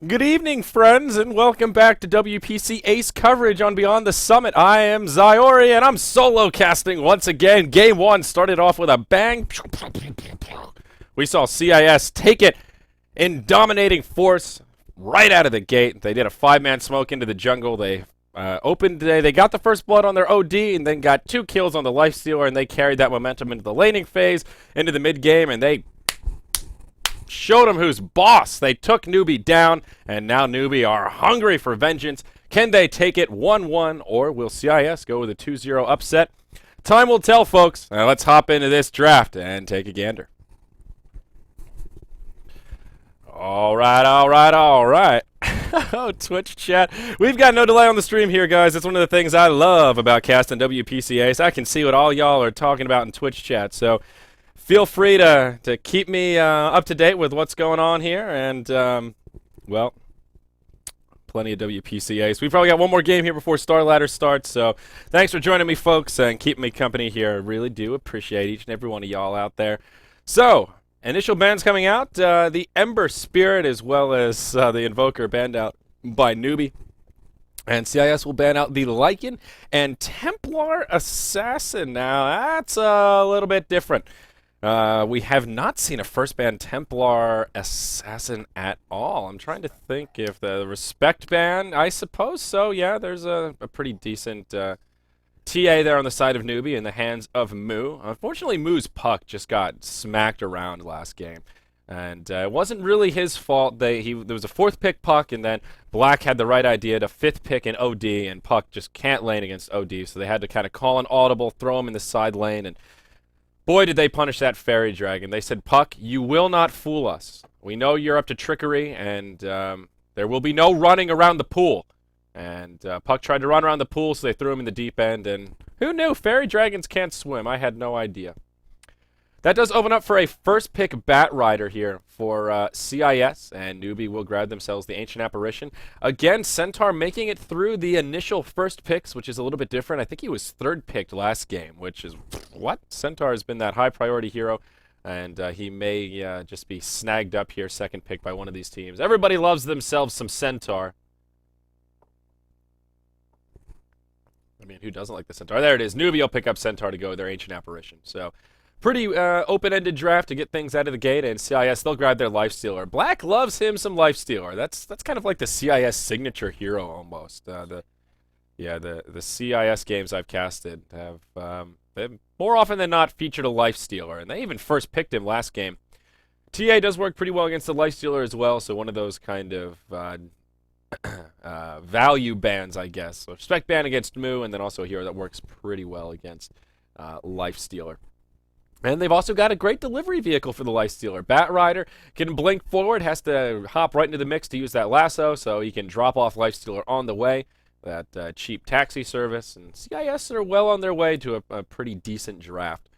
Good evening, friends, and welcome back to WPC Ace coverage on Beyond the Summit. I am Zyori, and I'm solo casting once again. Game 1 started off with a bang. We saw CIS take it in dominating force right out of the gate. They did a 5-man smoke into the jungle. They opened today. They got the first blood on their OD and then got 2 kills on the Lifestealer, and they carried that momentum into the laning phase, into the mid-game, and they showed them who's boss. They took Newbee down, and now Newbee are hungry for vengeance. Can they take it 1-1, or will CIS go with a 2-0 upset? Time will tell, folks. Now let's hop into this draft and take a gander. All right. Oh, Twitch chat. We've got no delay on the stream here, guys. It's one of the things I love about casting WPC Ace. I can see what all y'all are talking about in Twitch chat, so feel free to keep me up to date with what's going on here, and, well, plenty of WPC Ace. We've probably got one more game here before Star Ladder starts, so thanks for joining me, folks, and keeping me company here. I really do appreciate each and every one of y'all out there. So, initial bans coming out. The Ember Spirit as well as the Invoker banned out by Newbee. And CIS will ban out the Lycan and Templar Assassin. Now, that's a little bit different. We have not seen a first ban Templar Assassin at all. I'm trying to think if the Respect ban, I suppose so. Yeah, there's a pretty decent TA there on the side of Newbee in the hands of Moo. Unfortunately, Moo's puck just got smacked around last game. And it wasn't really his fault. There was a 4th pick puck, and then Black had the right idea to 5th pick an OD, and puck just can't lane against OD. So they had to kind of call an audible, throw him in the side lane, and boy, did they punish that Fairy Dragon. They said, Puck, you will not fool us. We know you're up to trickery, and there will be no running around the pool. And Puck tried to run around the pool, so they threw him in the deep end. And who knew? Fairy Dragons can't swim. I had no idea. That does open up for a first pick Bat Rider here for CIS, and Newbee will grab themselves the Ancient Apparition. Again, Centaur making it through the initial first picks, which is a little bit different. I think he was 3rd picked last game, which is, what? Centaur has been that high priority hero, and he may just be snagged up here, 2nd pick by one of these teams. Everybody loves themselves some Centaur. I mean, who doesn't like the Centaur? There it is. Newbee will pick up Centaur to go with their Ancient Apparition. So, pretty open-ended draft to get things out of the gate, and CIS, they'll grab their Lifestealer. Black loves him some Lifestealer. That's kind of like the CIS signature hero almost. The CIS games I've casted have more often than not featured a Lifestealer, and they even first picked him last game. TA does work pretty well against the Lifestealer as well, so one of those kind of value bans, I guess. So Respect ban against Moo, and then also a hero that works pretty well against Lifestealer. And they've also got a great delivery vehicle for the Lifestealer. Bat Rider can blink forward, has to hop right into the mix to use that lasso, so he can drop off Lifestealer on the way. That cheap taxi service. And CIS are well on their way to a pretty decent draft.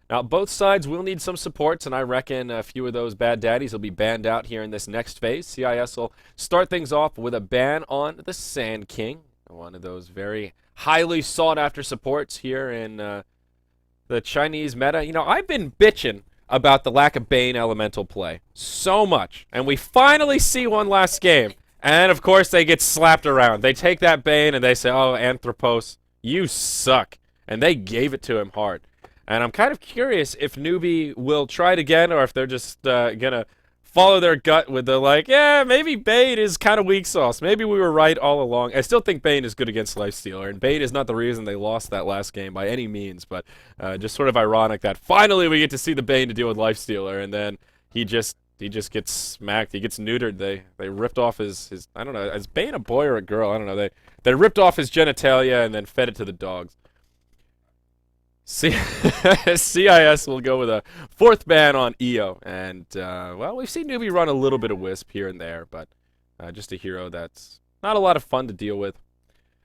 Now, both sides will need some supports, and I reckon a few of those bad daddies will be banned out here in this next phase. CIS will start things off with a ban on the Sand King, one of those very highly sought-after supports here in the Chinese meta. You know, I've been bitching about the lack of Bane elemental play so much, and we finally see one last game, and of course they get slapped around. They take that Bane and they say, oh, Anthropos, you suck, and they gave it to him hard. And I'm kind of curious if Newbee will try it again, or if they're just gonna follow their gut with the, like, yeah, maybe Bane is kind of weak sauce. Maybe we were right all along. I still think Bane is good against Lifestealer, and Bane is not the reason they lost that last game by any means, but just sort of ironic that finally we get to see the Bane to deal with Lifestealer, and then he just gets smacked. He gets neutered. They ripped off his I don't know, is Bane a boy or a girl? I don't know. They ripped off his genitalia and then fed it to the dogs. CIS will go with a 4th ban on EO, and well, we've seen Newbee run a little bit of Wisp here and there, but just a hero that's not a lot of fun to deal with.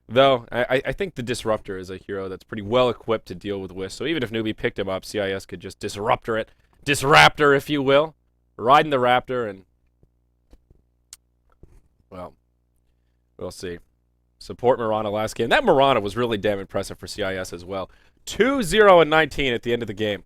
Though, I think the Disruptor is a hero that's pretty well equipped to deal with Wisp, so even if Newbee picked him up, CIS could just Disruptor it. Disraptor, if you will. Riding the Raptor, and, well, we'll see. Support Mirana last game. That Mirana was really damn impressive for CIS as well. 2-0 and 19 at the end of the game.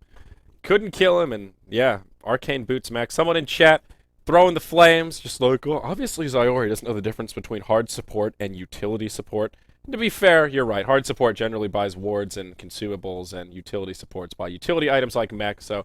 Couldn't kill him, and yeah, Arcane Boots Max. Someone in chat, throwing the flames, just like, well, obviously Zyori doesn't know the difference between hard support and utility support. And to be fair, you're right. Hard support generally buys wards and consumables, and utility supports buy utility items like mech. So,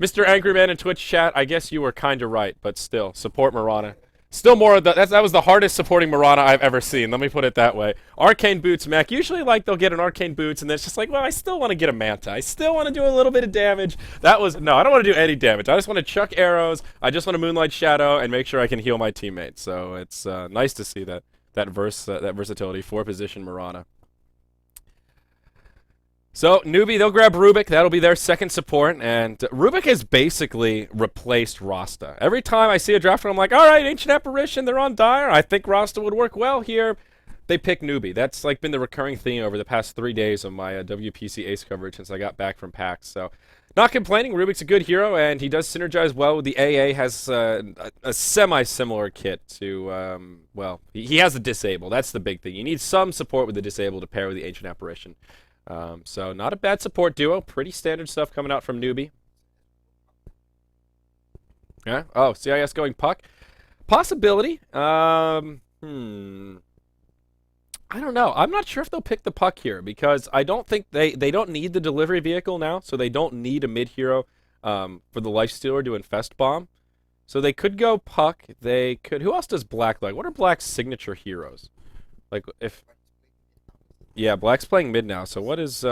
Mr. Angryman in Twitch chat, I guess you were kind of right, but still, support Mirana. Still more of the, that was the hardest supporting Mirana I've ever seen. Let me put it that way. Arcane Boots mech. Usually, like, they'll get an Arcane Boots, and then it's just like, well, I still want to get a Manta. I still want to do a little bit of damage. That was, no, I don't want to do any damage. I just want to chuck arrows. I just want to Moonlight Shadow and make sure I can heal my teammates. So it's nice to see that versatility for position Mirana. So, Newbee, they'll grab Rubik. That'll be their second support. And Rubik has basically replaced Rasta. Every time I see a draft, I'm like, all right, Ancient Apparition, they're on Dire. I think Rasta would work well here. They pick Newbee. That's like been the recurring theme over the past 3 days of my WPC Ace coverage since I got back from PAX. So, not complaining. Rubik's a good hero, and he does synergize well with the AA. Has a semi-similar kit to, well, he has the Disable. That's the big thing. You need some support with the Disable to pair with the Ancient Apparition. So not a bad support duo. Pretty standard stuff coming out from Newbee. Yeah. Oh, CIS going Puck. Possibility. I don't know. I'm not sure if they'll pick the Puck here because I don't think they don't need the delivery vehicle now, so they don't need a mid hero for the Lifestealer to infest bomb. So they could go Puck. They could. Who else does Black like? What are Black's signature heroes? Like if. Yeah, Black's playing mid now, so what is,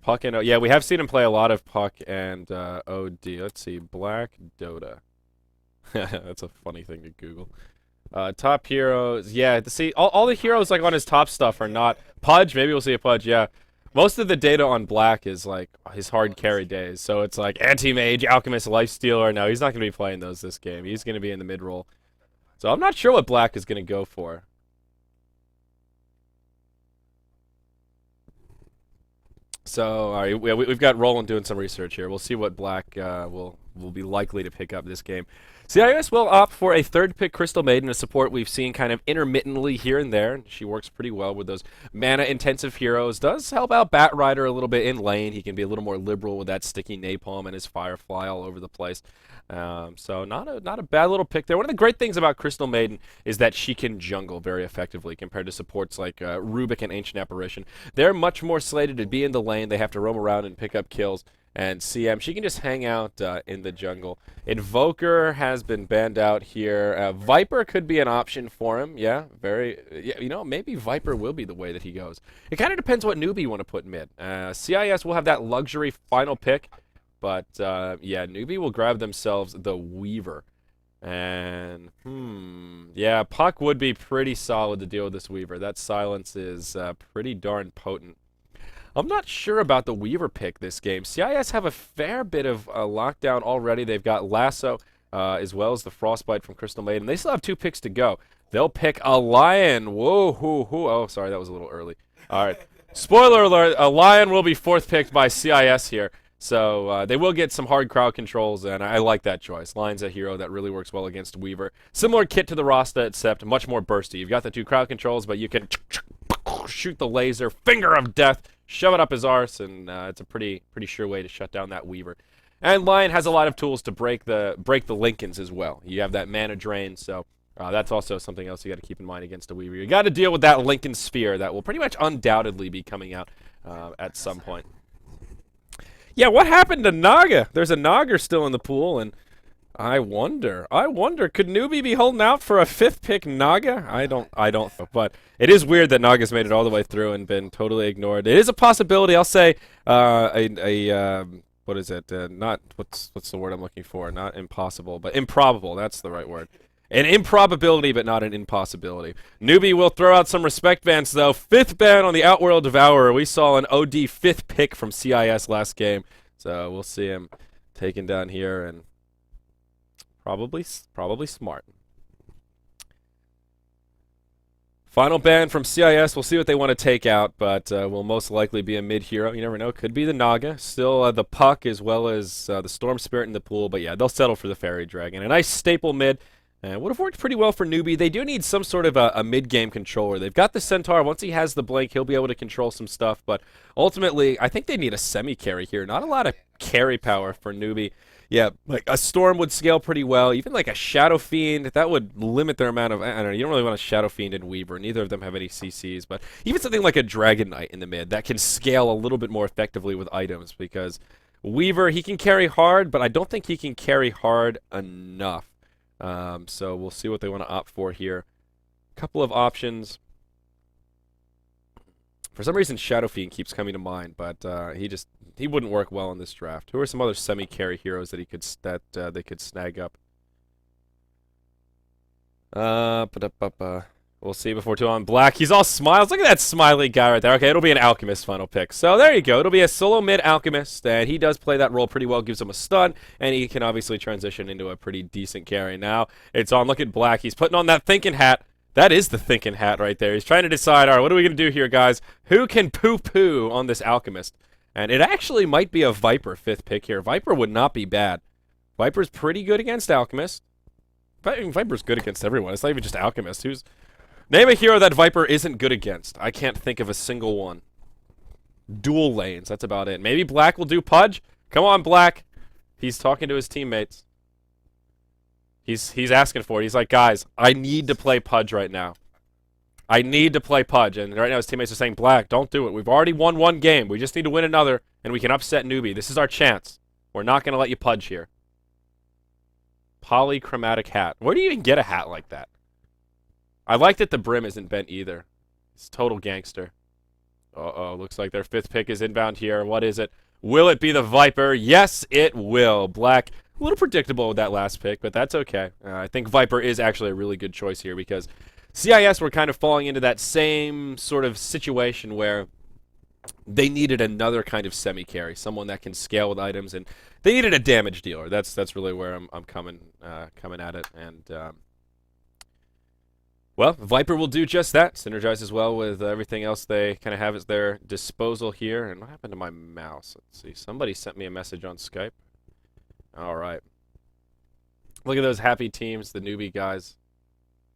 Puck and, yeah, we have seen him play a lot of Puck and, OD. Let's see, Black Dota. That's a funny thing to Google. Top heroes, yeah, see, all the heroes, like, on his top stuff are not, Pudge, maybe we'll see a Pudge, yeah. Most of the data on Black is, like, his hard carry days, so it's, like, Anti-Mage, Alchemist, Lifestealer. No, he's not going to be playing those this game. He's going to be in the mid-roll. So I'm not sure what Black is going to go for. So all right, we've got Roland doing some research here. We'll see what Black will be likely to pick up this game. CIS will opt for a third pick Crystal Maiden, a support we've seen kind of intermittently here and there. She works pretty well with those mana-intensive heroes. Does help out Bat Rider a little bit in lane. He can be a little more liberal with that sticky napalm and his Firefly all over the place. So not a bad little pick there. One of the great things about Crystal Maiden is that she can jungle very effectively compared to supports like Rubik and Ancient Apparition. They're much more slated to be in the lane. They have to roam around and pick up kills. And CM, she can just hang out in the jungle. Invoker has been banned out here. Viper could be an option for him. Yeah, yeah, you know, maybe Viper will be the way that he goes. It kind of depends what Newbee you want to put mid. CIS will have that luxury final pick. But, yeah, Newbee will grab themselves the Weaver. And, yeah, Puck would be pretty solid to deal with this Weaver. That silence is pretty darn potent. I'm not sure about the Weaver pick this game. CIS have a fair bit of lockdown already. They've got Lasso as well as the Frostbite from Crystal Maiden. They still have 2 picks to go. They'll pick a Lion. Whoa, hoo. Oh, sorry, that was a little early. All right. Spoiler alert, a Lion will be 4th picked by CIS here. So they will get some hard crowd controls, and I like that choice. Lion's a hero that really works well against Weaver. Similar kit to the Rasta, except much more bursty. You've got the 2 crowd controls, but you can shoot the laser, finger of death, shove it up his arse, and it's a pretty sure way to shut down that Weaver. And Lion has a lot of tools to break the Lincolns as well. You have that mana drain, so that's also something else you got to keep in mind against a Weaver. You got to deal with that Lincoln Sphere that will pretty much undoubtedly be coming out at some point. Yeah, what happened to Naga? There's a Naga still in the pool, and I wonder, could Newbee be holding out for a 5th pick Naga? I don't know, but it is weird that Naga's made it all the way through and been totally ignored. It is a possibility. I'll say what is it? Not what's the word I'm looking for? Not impossible, but improbable. That's the right word. An improbability, but not an impossibility. Newbee will throw out some respect bans, though. 5th ban on the Outworld Devourer. We saw an OD 5th pick from CIS last game, so we'll see him taken down here, and probably smart. Final ban from CIS. We'll see what they want to take out, but will most likely be a mid-hero. You never know. Could be the Naga. Still the Puck as well as the Storm Spirit in the pool, but yeah, they'll settle for the Fairy Dragon. A nice staple mid. And would have worked pretty well for Newbee. They do need some sort of a mid-game controller. They've got the Centaur. Once he has the Blink, he'll be able to control some stuff. But ultimately, I think they need a semi-carry here. Not a lot of carry power for Newbee. Yeah, like a Storm would scale pretty well. Even like a Shadow Fiend, that would limit their amount of... I don't know, you don't really want a Shadow Fiend and Weaver. Neither of them have any CCs. But even something like a Dragon Knight in the mid, that can scale a little bit more effectively with items. Because Weaver, he can carry hard, but I don't think he can carry hard enough. So we'll see what they want to opt for here. A couple of options. For some reason, Shadow Fiend keeps coming to mind, but he wouldn't work well in this draft. Who are some other semi-carry heroes that they could snag up? We'll see before too long. Black, he's all smiles. Look at that smiley guy right there. Okay, it'll be an Alchemist final pick. So there you go. It'll be a solo mid Alchemist, and he does play that role pretty well. Gives him a stun, and he can obviously transition into a pretty decent carry. Now it's on. Look at Black. He's putting on that thinking hat. That is the thinking hat right there. He's trying to decide, all right, what are we going to do here, guys? Who can poo-poo on this Alchemist? And it actually might be a Viper 5th pick here. Viper would not be bad. Viper's pretty good against Alchemist. Viper's good against everyone. It's not even just Alchemist. Name a hero that Viper isn't good against. I can't think of a single one. Dual lanes, that's about it. Maybe Black will do Pudge? Come on, Black. He's talking to his teammates. He's asking for it. He's like, guys, I need to play Pudge right now. I need to play Pudge. And right now his teammates are saying, Black, don't do it. We've already won one game. We just need to win another, and we can upset Newbee. This is our chance. We're not going to let you Pudge here. Polychromatic hat. Where do you even get a hat like that? I like that the brim isn't bent either. It's total gangster. Uh-oh, looks like their 5th pick is inbound here. What is it? Will it be the Viper? Yes, it will. Black, a little predictable with that last pick, but that's okay. I think Viper is actually a really good choice here because CIS were kind of falling into that same sort of situation where they needed another kind of semi-carry, someone that can scale with items, and they needed a damage dealer. That's really where I'm coming at it, and well, Viper will do just that. Synergize as well with everything else they kind of have at their disposal here. And what happened to my mouse? Let's see. Somebody sent me a message on Skype. All right. Look at those happy teams, the Newbee guys.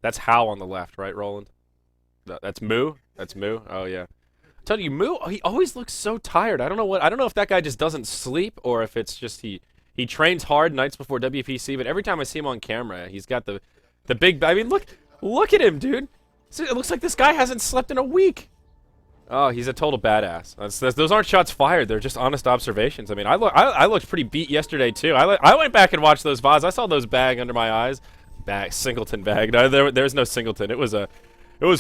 That's How on the left, right, Roland? That's Moo? That's Moo? Oh, yeah. I'm telling you, Moo, he always looks so tired. I don't know if that guy just doesn't sleep or if it's just he trains hard nights before WPC, but every time I see him on camera, he's got the big... I mean, Look at him, dude. It looks like this guy hasn't slept in a week. Oh, he's a total badass. Those aren't shots fired. They're just honest observations. I mean, I looked pretty beat yesterday, too. I went back and watched those VODs. I saw those bag under my eyes. Singleton bag. No, there's no Singleton. It was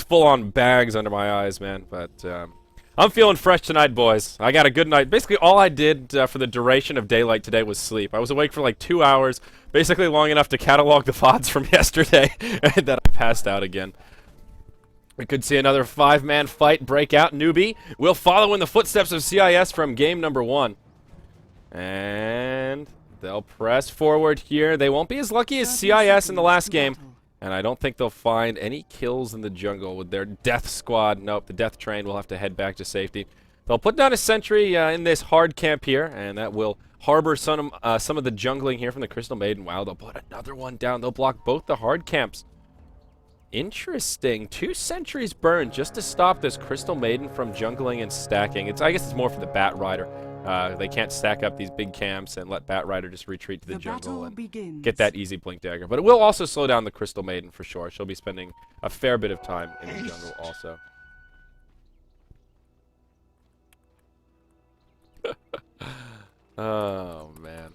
full-on bags under my eyes, man. But I'm feeling fresh tonight, boys. I got a good night. Basically, all I did for the duration of daylight today was sleep. I was awake for like 2 hours, basically long enough to catalog the VODs from yesterday, and then I passed out again. We could see another 5-man fight break out. Newbee will follow in the footsteps of CIS from game number 1. And they'll press forward here. They won't be as lucky as CIS in the last game. And I don't think they'll find any kills in the jungle with their death squad. Nope, the death train will have to head back to safety. They'll put down a sentry in this hard camp here, and that will harbor some of the jungling here from the Crystal Maiden. Wow, they'll put another one down. They'll block both the hard camps. Interesting. 2 sentries burned just to stop this Crystal Maiden from jungling and stacking. I guess it's more for the Bat Rider. They can't stack up these big camps and let Bat Rider just retreat to the jungle and get that easy Blink Dagger. But it will also slow down the Crystal Maiden for sure. She'll be spending a fair bit of time in the jungle also. Oh, man.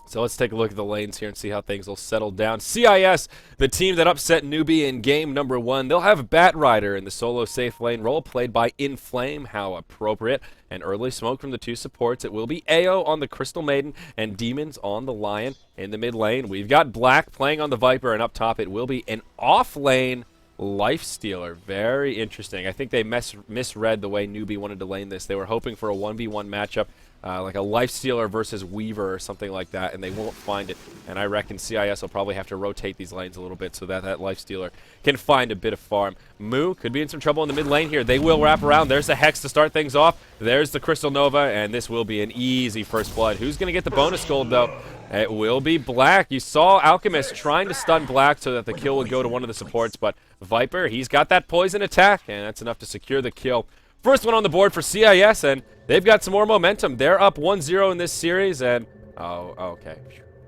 So let's take a look at the lanes here and see how things will settle down. CIS, the team that upset Newbee in game number 1. They'll have Bat Rider in the solo safe lane role, played by Inflame. How appropriate. And early smoke from the 2 supports. It will be AO on the Crystal Maiden and Demons on the Lion in the mid lane. We've got Black playing on the Viper, and up top it will be an off-lane Lifestealer. Very interesting. I think they misread the way Newbee wanted to lane this. They were hoping for a 1v1 matchup. Like a Lifestealer versus Weaver or something like that, and they won't find it. And I reckon CIS will probably have to rotate these lanes a little bit so that Lifestealer can find a bit of farm. Moo could be in some trouble in the mid lane here. They will wrap around. There's the Hex to start things off. There's the Crystal Nova, and this will be an easy first blood. Who's going to get the bonus gold, though? It will be Black. You saw Alchemist trying to stun Black so that the kill would go to one of the supports, but Viper, he's got that poison attack, and that's enough to secure the kill. First one on the board for CIS, and they've got some more momentum. They're up 1-0 in this series, and... Oh, okay.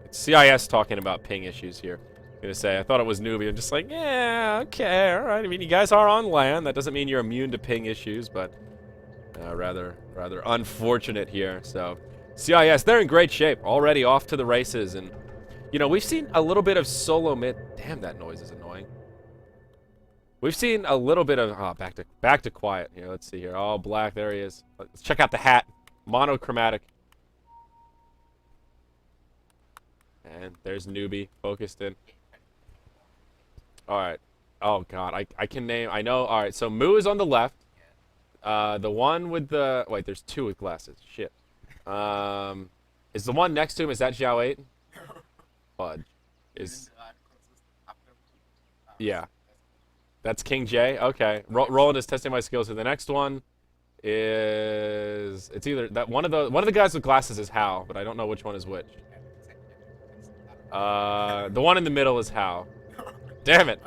It's CIS talking about ping issues here. I'm going to say, I thought it was Newbee. I'm just like, yeah, okay, all right. I mean, you guys are on land. That doesn't mean you're immune to ping issues, but rather unfortunate here, so... CIS, they're in great shape, already off to the races, and, you know, we've seen a little bit of solo mid... Damn, that noise is annoying. We've seen a little bit of... Oh, back to quiet. Here, let's see here. Oh, Black, there he is. Let's check out the hat. Monochromatic. And there's Newbee, focused in. Alright. Oh, God, I can name... I know, alright, so Moo is on the left. The one with the... Wait, there's two with glasses. Shit. Is the one next to him, is that Zhao 8? Bud. Yeah. That's King J? Okay. Roland is testing my skills here. The next one is... It's either... that one of the guys with glasses is Hao, but I don't know which one is which. The one in the middle is Hao. Damn it.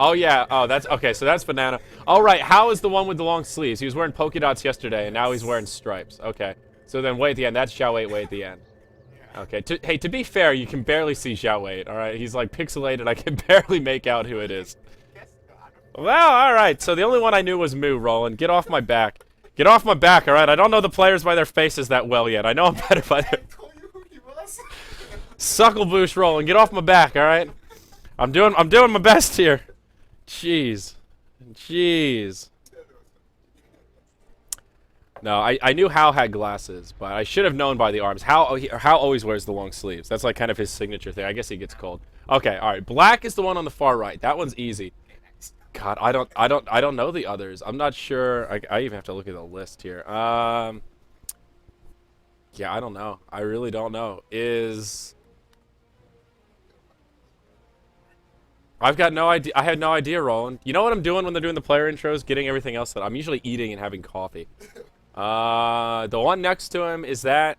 Oh, yeah. Oh, that's... Okay, so that's Banana. All right, Hao is the one with the long sleeves. He was wearing polka dots yesterday, and now he's wearing stripes. Okay. So then way at the end, that's Zhao 8 way at the end. Okay, hey, to be fair, you can barely see Zhao 8, alright? He's like pixelated, I can barely make out who it is. Well, alright, so the only one I knew was Moo, Roland. Get off my back. Get off my back, alright? I don't know the players by their faces that well yet. I know I'm better by their... Suckleboosh, Roland. Get off my back, alright? I'm doing my best here. Jeez. Jeez. No, I knew Hao had glasses, but I should have known by the arms. Hao always wears the long sleeves. That's like kind of his signature thing. I guess he gets cold. Okay, all right. Black is the one on the far right. That one's easy. God, I don't know the others. I'm not sure. I even have to look at the list here. Yeah, I don't know. I really don't know. I've got no idea. I had no idea, Roland. You know what I'm doing when they're doing the player intros? Getting everything else that I'm usually eating and having coffee. The one next to him is that...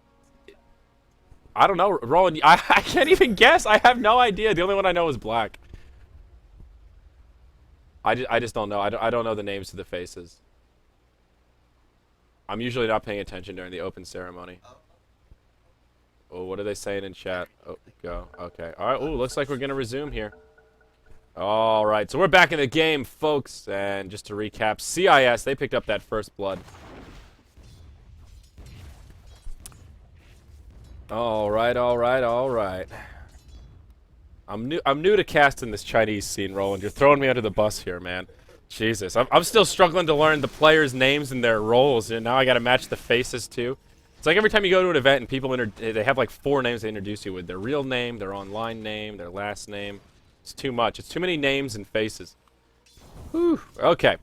I don't know, Roland. I can't even guess. I have no idea. The only one I know is Black. I just don't know. I don't know the names of the faces. I'm usually not paying attention during the open ceremony. Oh, what are they saying in chat? Oh, go. Okay. All right. Ooh, looks like we're gonna resume here. All right. So we're back in the game, folks. And just to recap, CIS, they picked up that first blood. All right. I'm new to casting this Chinese scene, Roland. You're throwing me under the bus here, man. Jesus, I'm still struggling to learn the players' names and their roles, and now I got to match the faces too. It's like every time you go to an event and people they have like 4 names they introduce you with: their real name, their online name, their last name. It's too much. It's too many names and faces. Whew. Okay.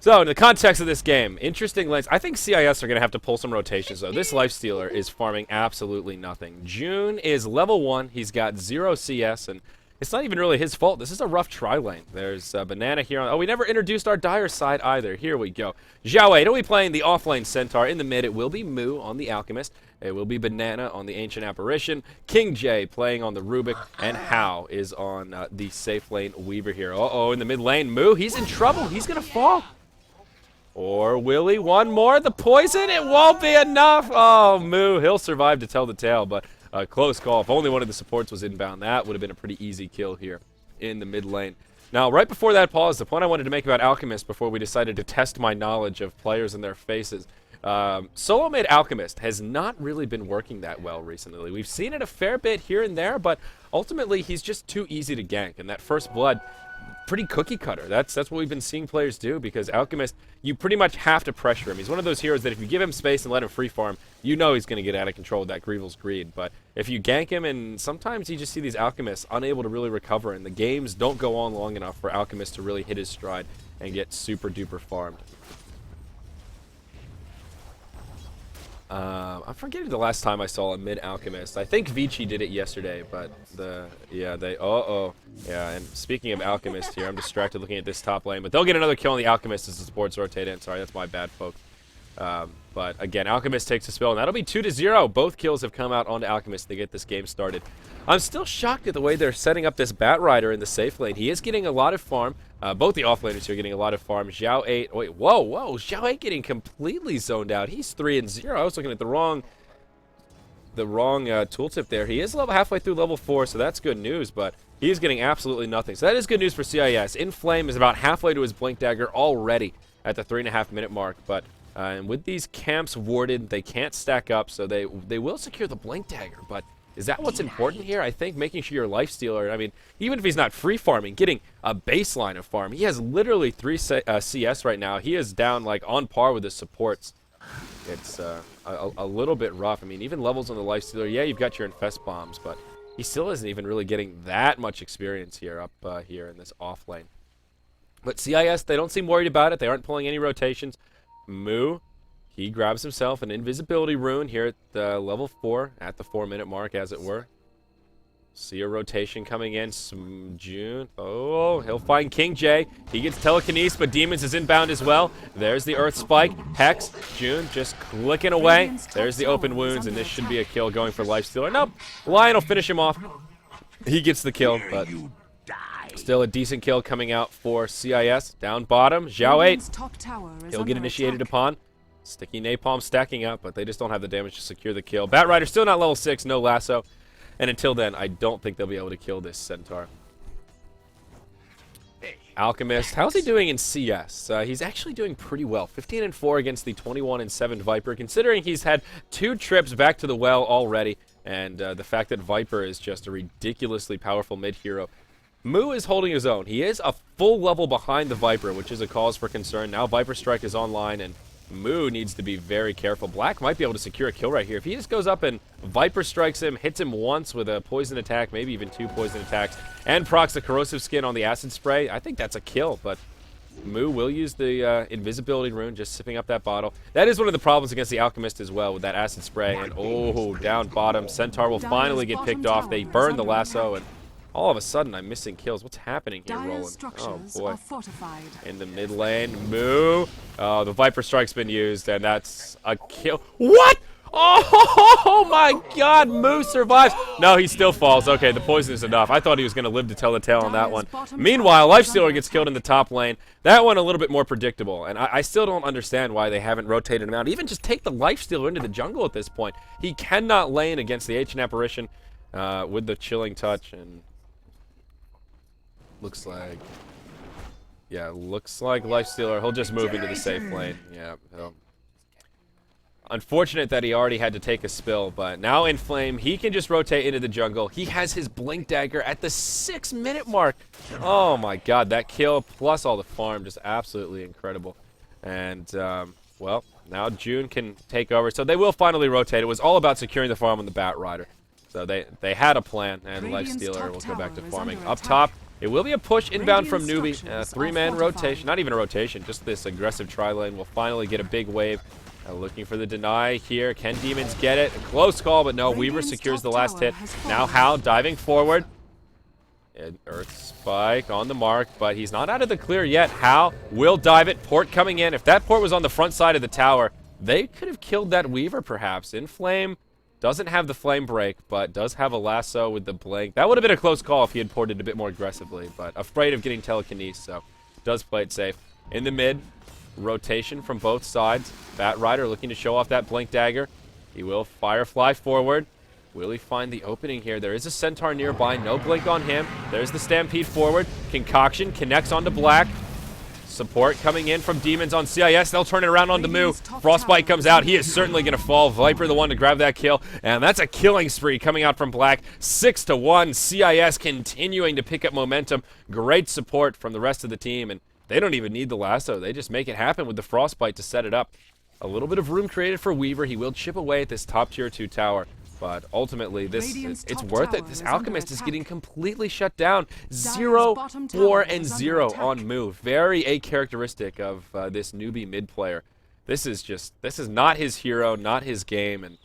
So, in the context of this game, interesting lanes. I think CIS are going to have to pull some rotations, though. This Lifestealer is farming absolutely nothing. June is level 1. He's got 0 CS, and it's not even really his fault. This is a rough tri-lane. There's Banana here. Oh, we never introduced our Dire side either. Here we go. Zhao 8 will be playing the off-lane Centaur. In the mid, it will be Moo on the Alchemist. It will be Banana on the Ancient Apparition. King J playing on the Rubik. And Hao is on the safe lane Weaver here. Uh-oh, in the mid lane, Moo, he's in trouble. He's going to fall. Or will he? One more. The poison. It won't be enough. Oh, Moo. He'll survive to tell the tale, but a close call. If only one of the supports was inbound, that would have been a pretty easy kill here in the mid lane. Now, right before that pause, the point I wanted to make about Alchemist before we decided to test my knowledge of players and their faces. Solo mid Alchemist has not really been working that well recently. We've seen it a fair bit here and there, but ultimately he's just too easy to gank. And that first blood, pretty cookie cutter. That's what we've been seeing players do, because Alchemist, you pretty much have to pressure him. He's one of those heroes that if you give him space and let him free farm, you know he's going to get out of control with that Grievel's Greed. But if you gank him, and sometimes you just see these Alchemists unable to really recover, and the games don't go on long enough for Alchemist to really hit his stride and get super duper farmed. I'm forgetting the last time I saw a mid Alchemist. I think Vici did it yesterday, but yeah, and speaking of Alchemist here, I'm distracted looking at this top lane, but they'll get another kill on the Alchemist as the supports rotate in. Sorry, that's my bad, folks. But again, Alchemist takes a spill, and that'll be 2-0. Both kills have come out onto Alchemist to get this game started. I'm still shocked at the way they're setting up this Bat Rider in the safe lane. He is getting a lot of farm. Both the offlaners here are getting a lot of farm. Xiao 8, wait, whoa, Xiao 8 getting completely zoned out. He's 3-0. I was looking at the wrong tooltip there. He is halfway through level 4, so that's good news, but he is getting absolutely nothing. So that is good news for CIS. Inflame is about halfway to his Blink Dagger already at the 3.5-minute mark, but and with these camps warded, they can't stack up, so they will secure the Blink Dagger. But is that what's important here? I think making sure your lifestealer, I mean, even if he's not free farming, getting a baseline of farm. He has literally 3 CS right now. He is down like on par with his supports. It's a little bit rough. I mean, even levels on the lifestealer, yeah, you've got your infest bombs, but he still isn't even really getting that much experience here up here in this off lane. But CIS, they don't seem worried about it. They aren't pulling any rotations. Moo, he grabs himself an invisibility rune here at level 4, at the 4-minute mark, as it were. See a rotation coming in. June. Oh, he'll find King J. He gets telekinesis, but Demons is inbound as well. There's the Earth Spike. Hex. June just clicking away. There's the open wounds, and this should be a kill going for Lifestealer. Nope. Lion will finish him off. He gets the kill, but still a decent kill coming out for CIS. Down bottom, Xiao 8. He'll get initiated upon. Sticky Napalm stacking up, but they just don't have the damage to secure the kill. Bat Rider still not level 6, no lasso. And until then, I don't think they'll be able to kill this Centaur. Alchemist, how's he doing in CS? He's actually doing pretty well. 15-4 against the 21-7 Viper, considering he's had 2 trips back to the well already. And the fact that Viper is just a ridiculously powerful mid-hero. Moo is holding his own. He is a full level behind the Viper, which is a cause for concern. Now Viper Strike is online, and Moo needs to be very careful. Black might be able to secure a kill right here. If he just goes up and Viper strikes him, hits him once with a poison attack, maybe even 2 poison attacks, and procs the corrosive skin on the acid spray, I think that's a kill, but Moo will use the invisibility rune, just sipping up that bottle. That is one of the problems against the Alchemist as well, with that acid spray, and oh, down bottom. Centaur will finally get picked off. They burn the lasso, and all of a sudden, I'm missing kills. What's happening here, Roland? Oh, boy. In the mid lane, Moo. Oh, the Viper Strike's been used, and that's a kill. What? Oh, my God. Moo survives. No, he still falls. Okay, the poison is enough. I thought he was going to live to tell the tale on that one. Meanwhile, Lifestealer gets killed in the top lane. That one a little bit more predictable, and I still don't understand why they haven't rotated him out. Even just take the Lifestealer into the jungle at this point. He cannot lane against the Ancient Apparition with the Chilling Touch, and looks like Lifestealer, he'll just move into the safe lane. Yeah. Unfortunate that he already had to take a spill, but now Inflame, he can just rotate into the jungle. He has his Blink Dagger at the 6-minute mark. Oh my God, that kill plus all the farm, just absolutely incredible. And, well, now June can take over. So they will finally rotate. It was all about securing the farm on the Bat Rider. So they had a plan, and Lifestealer will go back to farming. Up top, it will be a push inbound from Newbee. 3-man rotation. Not even a rotation, just this aggressive tri-lane will finally get a big wave. Looking for the deny here. Can Demons get it? A close call, but no. Weaver secures the last hit. Now Hal diving forward. And Earth Spike on the mark, but he's not out of the clear yet. Hal will dive it. Port coming in. If that port was on the front side of the tower, they could have killed that Weaver perhaps. Inflame doesn't have the flame break, but does have a lasso with the blink. That would have been a close call if he had ported a bit more aggressively, but afraid of getting telekinesis, so does play it safe. In the mid, rotation from both sides. Bat Rider looking to show off that Blink Dagger. He will Firefly forward. Will he find the opening here? There is a Centaur nearby. No blink on him. There's the Stampede forward. Concoction connects onto Black. Support coming in from Demons on CIS. They'll turn it around onto Moo. Frostbite comes out. He is certainly going to fall. Viper the one to grab that kill. And that's a killing spree coming out from Black. 6-1. CIS continuing to pick up momentum. Great support from the rest of the team. And they don't even need the lasso. They just make it happen with the Frostbite to set it up. A little bit of room created for Weaver. He will chip away at this top tier 2 tower. But ultimately, it's worth it. This Alchemist is getting completely shut down. 0, 4, and 0 on move. Very a-characteristic of this Newbee mid player. This is not his hero, not his game. And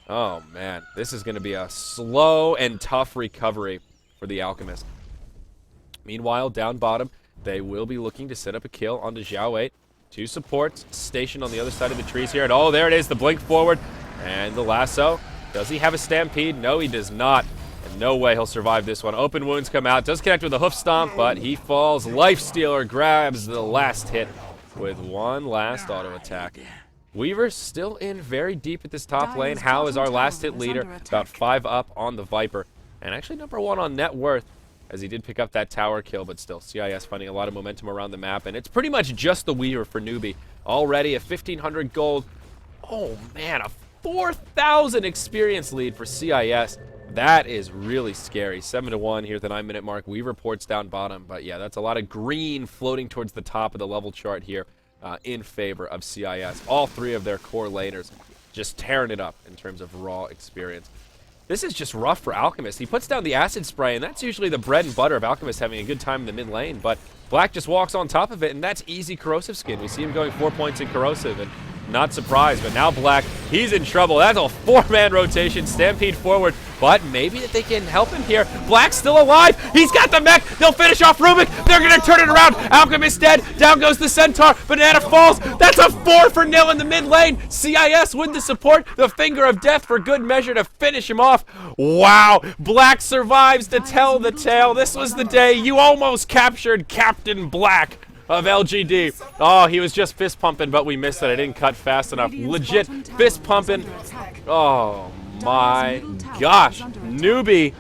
oh man, this is going to be a slow and tough recovery for the Alchemist. Meanwhile, down bottom, they will be looking to set up a kill onto Xiao 8. Two supports stationed on the other side of the trees here. And oh, there it is, the blink forward. And the lasso. Does he have a stampede? No, he does not. And no way he'll survive this one. Open wounds come out. Does connect with a hoof stomp, but he falls. Lifestealer grabs the last hit with one last auto attack. Weaver's still in very deep at this top lane. How is our last hit leader, about 5 up on the Viper. And actually #1 on net worth, as he did pick up that tower kill, but still, CIS finding a lot of momentum around the map, and it's pretty much just the Weaver for Newbee. Already a 1,500 gold. Oh man, a 4,000 experience lead for CIS. That is really scary. 7-1 here at the 9-minute mark. Weaver ports down bottom, but yeah, that's a lot of green floating towards the top of the level chart here in favor of CIS. All 3 of their core laners just tearing it up in terms of raw experience. This is just rough for Alchemist. He puts down the acid spray, and that's usually the bread and butter of Alchemist having a good time in the mid lane, but Black just walks on top of it, and that's easy corrosive skin. We see him going 4 points in corrosive, and not surprised, but now Black, he's in trouble. That's a 4-man rotation, stampede forward, but maybe that they can help him here. Black's still alive. He's got the mech. They'll finish off Rubik. They're going to turn it around. Alchemist dead. Down goes the Centaur. Banana falls. That's a 4-0 in the mid lane. CIS with the support. The finger of death for good measure to finish him off. Wow. Black survives to tell the tale. This was the day you almost captured Captain Black of LGD. Oh, he was just fist pumping, but we missed it. I didn't cut fast enough. Legit fist pumping. Oh my gosh. Newbee.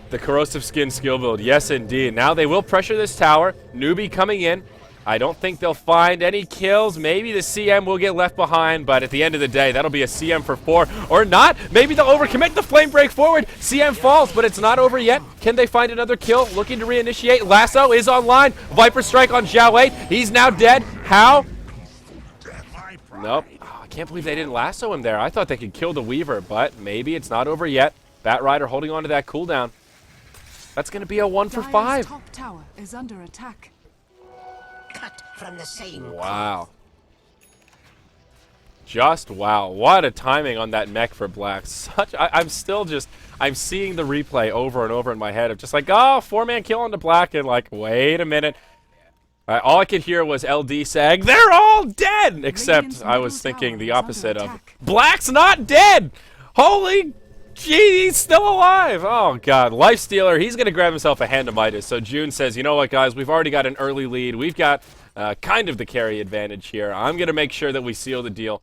The corrosive skin skill build. Yes, indeed. Now they will pressure this tower. Newbee coming in. I don't think they'll find any kills. Maybe the CM will get left behind, but at the end of the day, that'll be a CM for 4. Or not. Maybe they'll overcommit the flame break forward. CM falls, but it's not over yet. Can they find another kill? Looking to reinitiate. Lasso is online. Viper strike on Zhao 8. He's now dead. How? Nope. Oh, I can't believe they didn't lasso him there. I thought they could kill the Weaver, but maybe it's not over yet. Batrider holding on to that cooldown. That's going to be a 1 for 5. Top tower is under attack. Cut from the same. Wow. Just wow. What a timing on that mech for Black. I'm still just, I'm seeing the replay over and over in my head of just like, oh, 4-man kill onto Black, and like, wait a minute. All I could hear was LD saying, they're all dead! Except I was thinking the opposite of, Black's not dead! Holy gee, he's still alive! Oh god, Lifestealer, he's gonna grab himself a hand of Midas. So June says, you know what guys, we've already got an early lead. We've got kind of the carry advantage here. I'm gonna make sure that we seal the deal.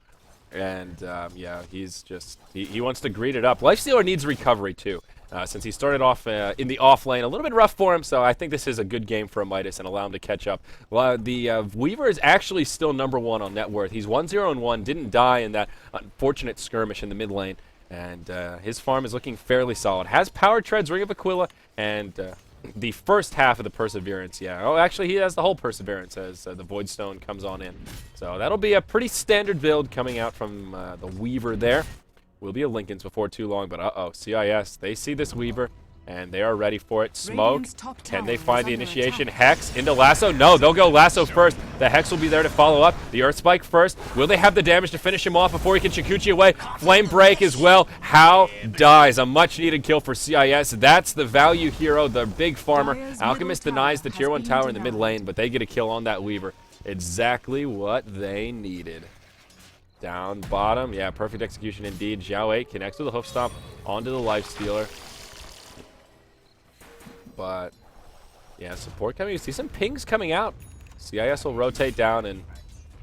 And yeah, he's just, he wants to greet it up. Lifestealer needs recovery too. Since he started off in the off lane, a little bit rough for him, so I think this is a good game for a Midas and allow him to catch up. The Weaver is actually still #1 on net worth. He's 1-0-1, didn't die in that unfortunate skirmish in the mid lane, and his farm is looking fairly solid. Has Power Treads, Ring of Aquila, and the first half of the Perseverance, yeah. Oh, actually, he has the whole Perseverance as the Void Stone comes on in. So that'll be a pretty standard build coming out from the Weaver there. Will be a Lincoln's before too long, but uh-oh, CIS, they see this Weaver, and they are ready for it. Smoke, can they find the initiation? Hex, into Lasso? No, they'll go Lasso first. The Hex will be there to follow up. The Earth Spike first. Will they have the damage to finish him off before he can Shikuchi away? Flame Break as well. How dies. A much-needed kill for CIS. That's the value hero, the big farmer. Alchemist denies the tier 1 tower in the mid lane, but they get a kill on that Weaver. Exactly what they needed. Down bottom, yeah, perfect execution indeed. Zhao 8 connects with the hoof stomp onto the Lifestealer. But, yeah, support coming. You see some pings coming out. CIS will rotate down, and,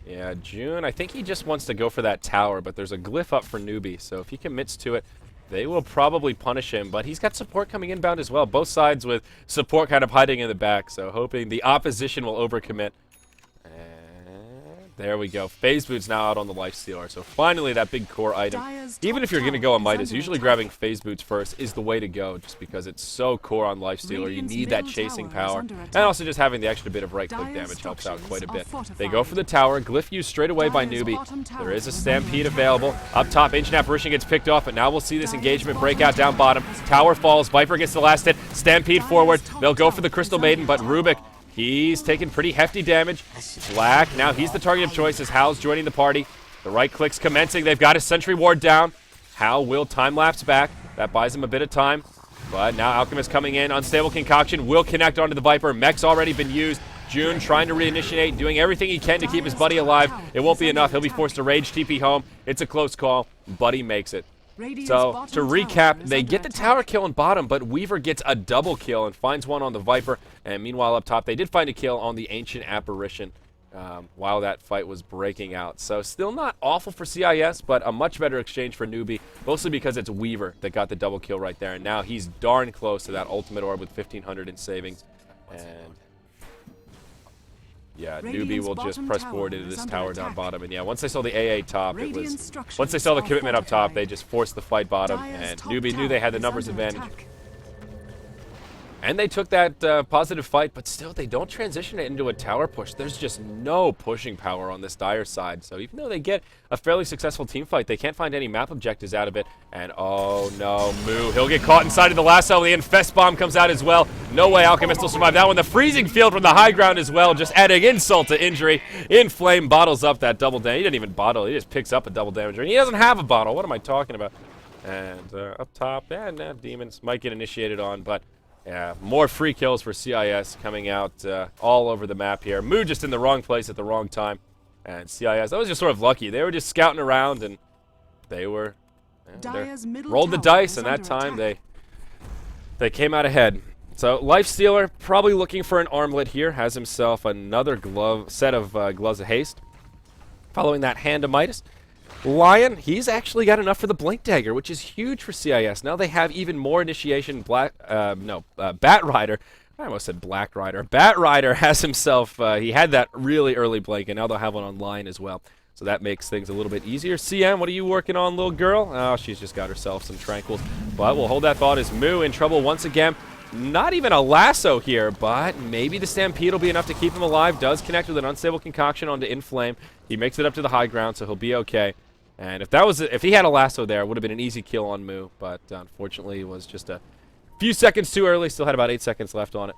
yeah, June, I think he just wants to go for that tower, but there's a glyph up for Newbee, so if he commits to it, they will probably punish him, but he's got support coming inbound as well. Both sides with support kind of hiding in the back, so hoping the opposition will overcommit. There we go. Phase Boots now out on the Lifestealer. So finally that big core item. Even if you're going to go on Midas, usually grabbing Phase Boots first is the way to go, just because it's so core on Lifestealer. You need that chasing power. And also just having the extra bit of right-click damage helps out quite a bit. They go for the tower. Glyph used straight away by Newbee. There is a Stampede available. Up top, Ancient Apparition gets picked off, but now we'll see this engagement break out down bottom. Tower falls. Viper gets the last hit. Stampede forward. They'll go for the Crystal Maiden, but Rubik, he's taking pretty hefty damage. Black, now he's the target of choice as Hal's joining the party. The right click's commencing. They've got his Sentry Ward down. Hal will time-lapse back. That buys him a bit of time. But now Alchemist coming in. Unstable Concoction will connect onto the Viper. Mech's already been used. June trying to reinitiate, doing everything he can to keep his buddy alive. It won't be enough. He'll be forced to rage TP home. It's a close call. Buddy makes it. So, to recap, they get the tower kill on bottom, but Weaver gets a double kill and finds one on the Viper. And meanwhile, up top, they did find a kill on the Ancient Apparition while that fight was breaking out. So, still not awful for CIS, but a much better exchange for Newbee, mostly because it's Weaver that got the double kill right there. And now he's darn close to that ultimate orb with 1,500 in savings. And yeah, Newbee will just press forward into this tower down bottom. And yeah, once they saw the AA top, it was... Once they saw the commitment up top, they just forced the fight bottom. And Newbee knew they had the numbers advantage. And they took that positive fight, but still, they don't transition it into a tower push. There's just no pushing power on this Dire side. So even though they get a fairly successful team fight, they can't find any map objectives out of it. And oh no, Moo, he'll get caught inside of the lasso. The Infest Bomb comes out as well. No way Alchemist will survive that one. The freezing field from the high ground as well, just adding insult to injury. Inflame bottles up that double damage. He didn't even bottle, he just picks up a double damage. He doesn't have a bottle. What am I talking about? And up top, Demons might get initiated on, but yeah, more free kills for CIS coming out all over the map here. Moo just in the wrong place at the wrong time. And CIS, that was just sort of lucky. They were just scouting around, and they were rolled the dice, and that time they came out ahead. So Lifestealer probably looking for an armlet here. Has himself another set of gloves of haste. Following that, Hand of Midas. Lion, he's actually got enough for the Blink Dagger, which is huge for CIS. Now they have even more initiation. Bat Rider. I almost said Black Rider. Bat Rider has himself, he had that really early Blink, and now they'll have one on Lion as well. So that makes things a little bit easier. CM, what are you working on, little girl? Oh, she's just got herself some tranquils. But we'll hold that thought as Moo in trouble once again. Not even a lasso here, but maybe the Stampede will be enough to keep him alive. Does connect with an unstable concoction onto Inflame. He makes it up to the high ground, so he'll be okay. And if he had a lasso there, it would have been an easy kill on Moo, but unfortunately it was just a few seconds too early. Still had about 8 seconds left on it.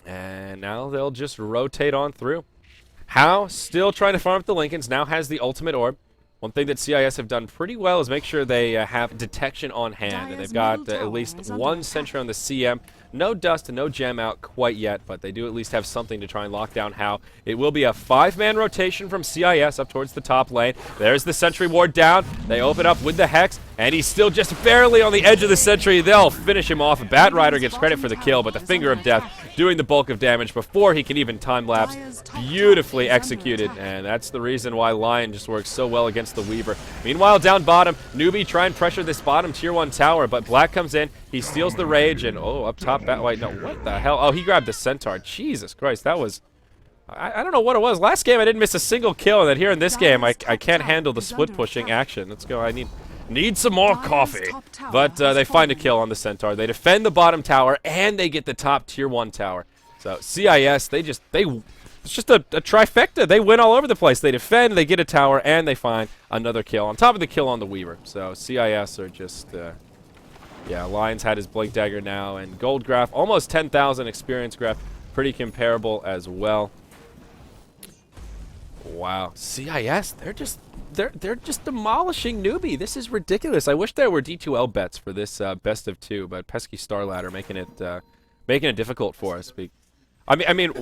And now they'll just rotate on through. How, still trying to farm up the Lincolns, now has the ultimate orb. One thing that CIS have done pretty well is make sure they have detection on hand. And they've got at least one sentry on the CM. No dust and no gem out quite yet, but they do at least have something to try and lock down How. It will be a 5-man rotation from CIS up towards the top lane. There's the sentry ward down. They open up with the Hex, and he's still just barely on the edge of the sentry. They'll finish him off. Bat Rider gets credit for the kill, but the Finger of Death doing the bulk of damage before he can even time-lapse. Beautifully executed, and that's the reason why Lion just works so well against the Weaver. Meanwhile, down bottom, Newbee try and pressure this bottom tier 1 tower, but Black comes in. He steals the Rage, and oh, up top, wait, no, what the hell? Oh, he grabbed the Centaur. Jesus Christ, that was... I don't know what it was. Last game, I didn't miss a single kill, and then here in this game, I can't handle the split-pushing action. Let's go. I need some more coffee. But they find a kill on the Centaur. They defend the bottom tower, and they get the top tier 1 tower. So CIS, it's just a trifecta. They win all over the place. They defend, they get a tower, and they find another kill on top of the kill on the Weaver. So CIS are just... yeah, Lion's had his Blink Dagger now, and Gold Graph, almost 10,000 experience graph. Pretty comparable as well. Wow, CIS, they're just demolishing Newbee. This is ridiculous. I wish there were D2L bets for this best of 2, but pesky Star Ladder making it difficult for us. I mean,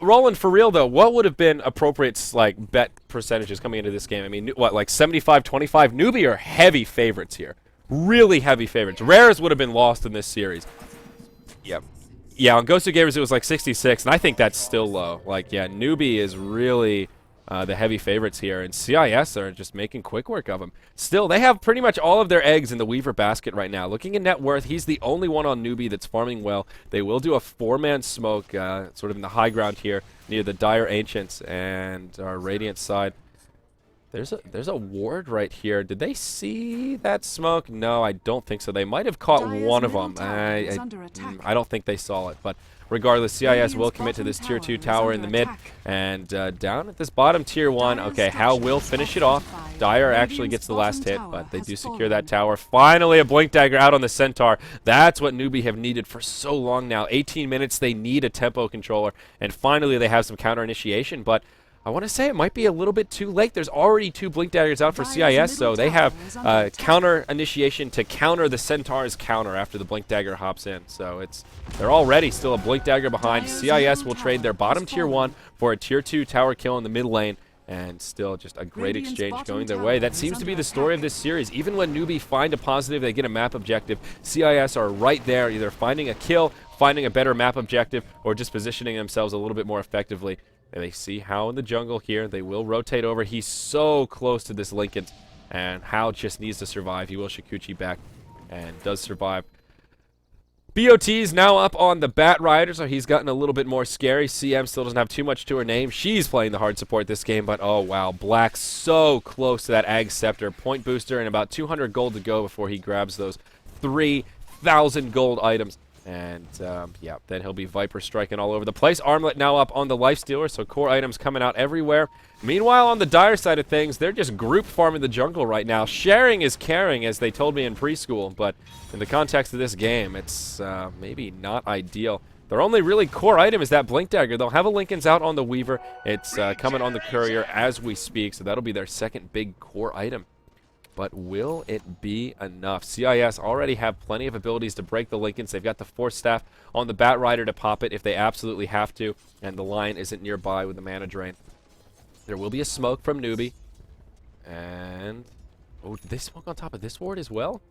Roland, for real though, what would have been appropriate like bet percentages coming into this game? I mean, what, like 75-25? Newbee are heavy favorites here. Really heavy favorites. Rares would have been lost in this series. Yep. Yeah, on Ghost of Gamers it was like 66, and I think that's still low. Like, yeah, Newbee is really the heavy favorites here, and CIS are just making quick work of them. Still, they have pretty much all of their eggs in the Weaver basket right now. Looking at net worth, he's the only one on Newbee that's farming well. They will do a 4-man smoke sort of in the high ground here near the Dire Ancients and our Radiant side. There's a ward right here. Did they see that smoke? No, I don't think so. They might have caught one of them. I don't think they saw it. But regardless, CIS will commit to this tier 2 tower in the mid. And down at this bottom tier 1, okay, How will finish it off. Dire actually gets the last hit, but they do secure that tower. Finally, a Blink Dagger out on the Centaur. That's what Newbee have needed for so long now. 18 minutes, they need a tempo controller. And finally, they have some counter initiation, but... I want to say it might be a little bit too late. There's already 2 Blink Daggers out for CIS, so they have counter initiation to counter the Centaur's counter after the Blink Dagger hops in. So they're already still a Blink Dagger behind. CIS will trade their bottom tier 1 for a tier 2 tower kill in the mid lane. And still just a great exchange going their way. That seems to be the story of this series. Even when Newbee find a positive, they get a map objective, CIS are right there, either finding a kill, finding a better map objective, or just positioning themselves a little bit more effectively. And they see How in the jungle here. They will rotate over. He's so close to this Lincoln. And How just needs to survive. He will Shikuchi back and does survive. BOT's now up on the Bat Rider, so he's gotten a little bit more scary. CM still doesn't have too much to her name. She's playing the hard support this game, but oh wow, Black so close to that Ag Scepter. Point booster and about 200 gold to go before he grabs those 3,000 gold items. And yeah, then he'll be Viper striking all over the place. Armlet now up on the Lifestealer, so core items coming out everywhere. Meanwhile, on the Dire side of things, they're just group farming the jungle right now. Sharing is caring, as they told me in preschool, but in the context of this game, it's maybe not ideal. Their only really core item is that Blink Dagger. They'll have a Lincoln's out on the Weaver. It's coming on the Courier as we speak, so that'll be their second big core item. But will it be enough? CIS already have plenty of abilities to break the Lincolns. They've got the Force Staff on the Bat Rider to pop it if they absolutely have to, and the Lion isn't nearby with the mana drain. There will be a smoke from Newbee. And oh, did they smoke on top of this ward as well?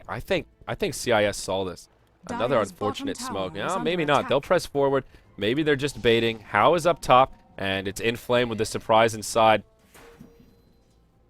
I think CIS saw this. Another unfortunate smoke. No, maybe not. They'll press forward. Maybe they're just baiting. How is up top, and it's in flame with the surprise inside.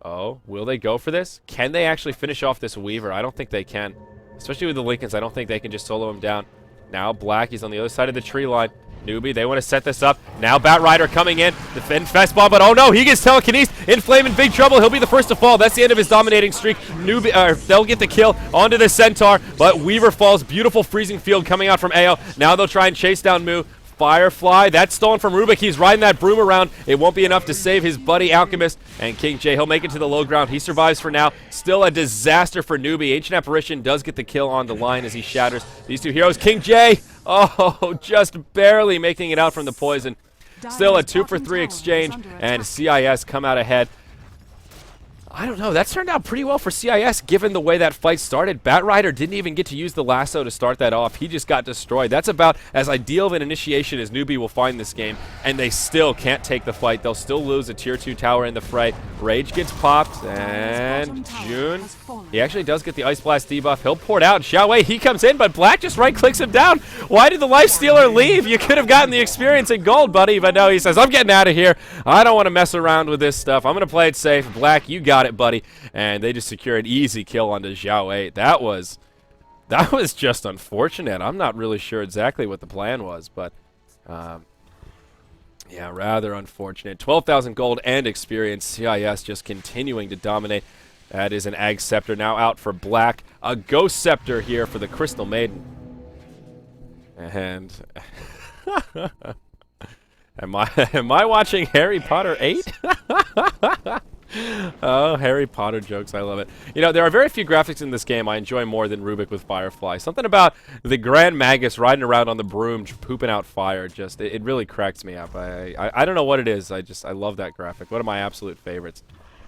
Oh, will they go for this? Can they actually finish off this Weaver? I don't think they can. Especially with the Lincolns, I don't think they can just solo him down. Now Black, he's on the other side of the tree line. Newbee, they want to set this up. Now Bat Rider coming in. Defend Fest Bomb, but oh no, he gets telekinesed. In flame, in big trouble. He'll be the first to fall. That's the end of his dominating streak. Newbee, they'll get the kill onto the Centaur, but Weaver falls. Beautiful freezing field coming out from AO. Now they'll try and chase down Moo. Firefly, that's stolen from Rubik. He's riding that broom around. It won't be enough to save his buddy Alchemist. And King J, he'll make it to the low ground. He survives for now. Still a disaster for Newbee. Ancient Apparition does get the kill on the line as he shatters these two heroes. King J, oh, just barely making it out from the poison. Still a 2-for-3 exchange, and CIS come out ahead. I don't know. That's turned out pretty well for CIS given the way that fight started. Bat Rider didn't even get to use the lasso to start that off. He just got destroyed. That's about as ideal of an initiation as Newbee will find this game, and they still can't take the fight. They'll still lose a tier 2 tower in the fray. Rage gets popped, and June, he actually does get the Ice Blast debuff. He'll pour it out. Xiaowei, he comes in, but Black just right-clicks him down. Why did the Lifestealer leave? You could have gotten the experience in gold, buddy, but no, he says, I'm getting out of here. I don't want to mess around with this stuff. I'm going to play it safe. Black, you got it, buddy. And they just secure an easy kill onto Xiaowei. That was just unfortunate. I'm not really sure exactly what the plan was, but yeah, rather unfortunate. 12,000 gold and experience. CIS just continuing to dominate. That is an Ag Scepter now out for Black. A Ghost Scepter here for the Crystal Maiden. And am I watching Harry Potter 8? Oh, Harry Potter jokes. I love it. You know, there are very few graphics in this game I enjoy more than Rubik with Firefly. Something about the Grand Magus riding around on the broom, pooping out fire, just, it really cracks me up. I don't know what it is. I love that graphic. One of my absolute favorites.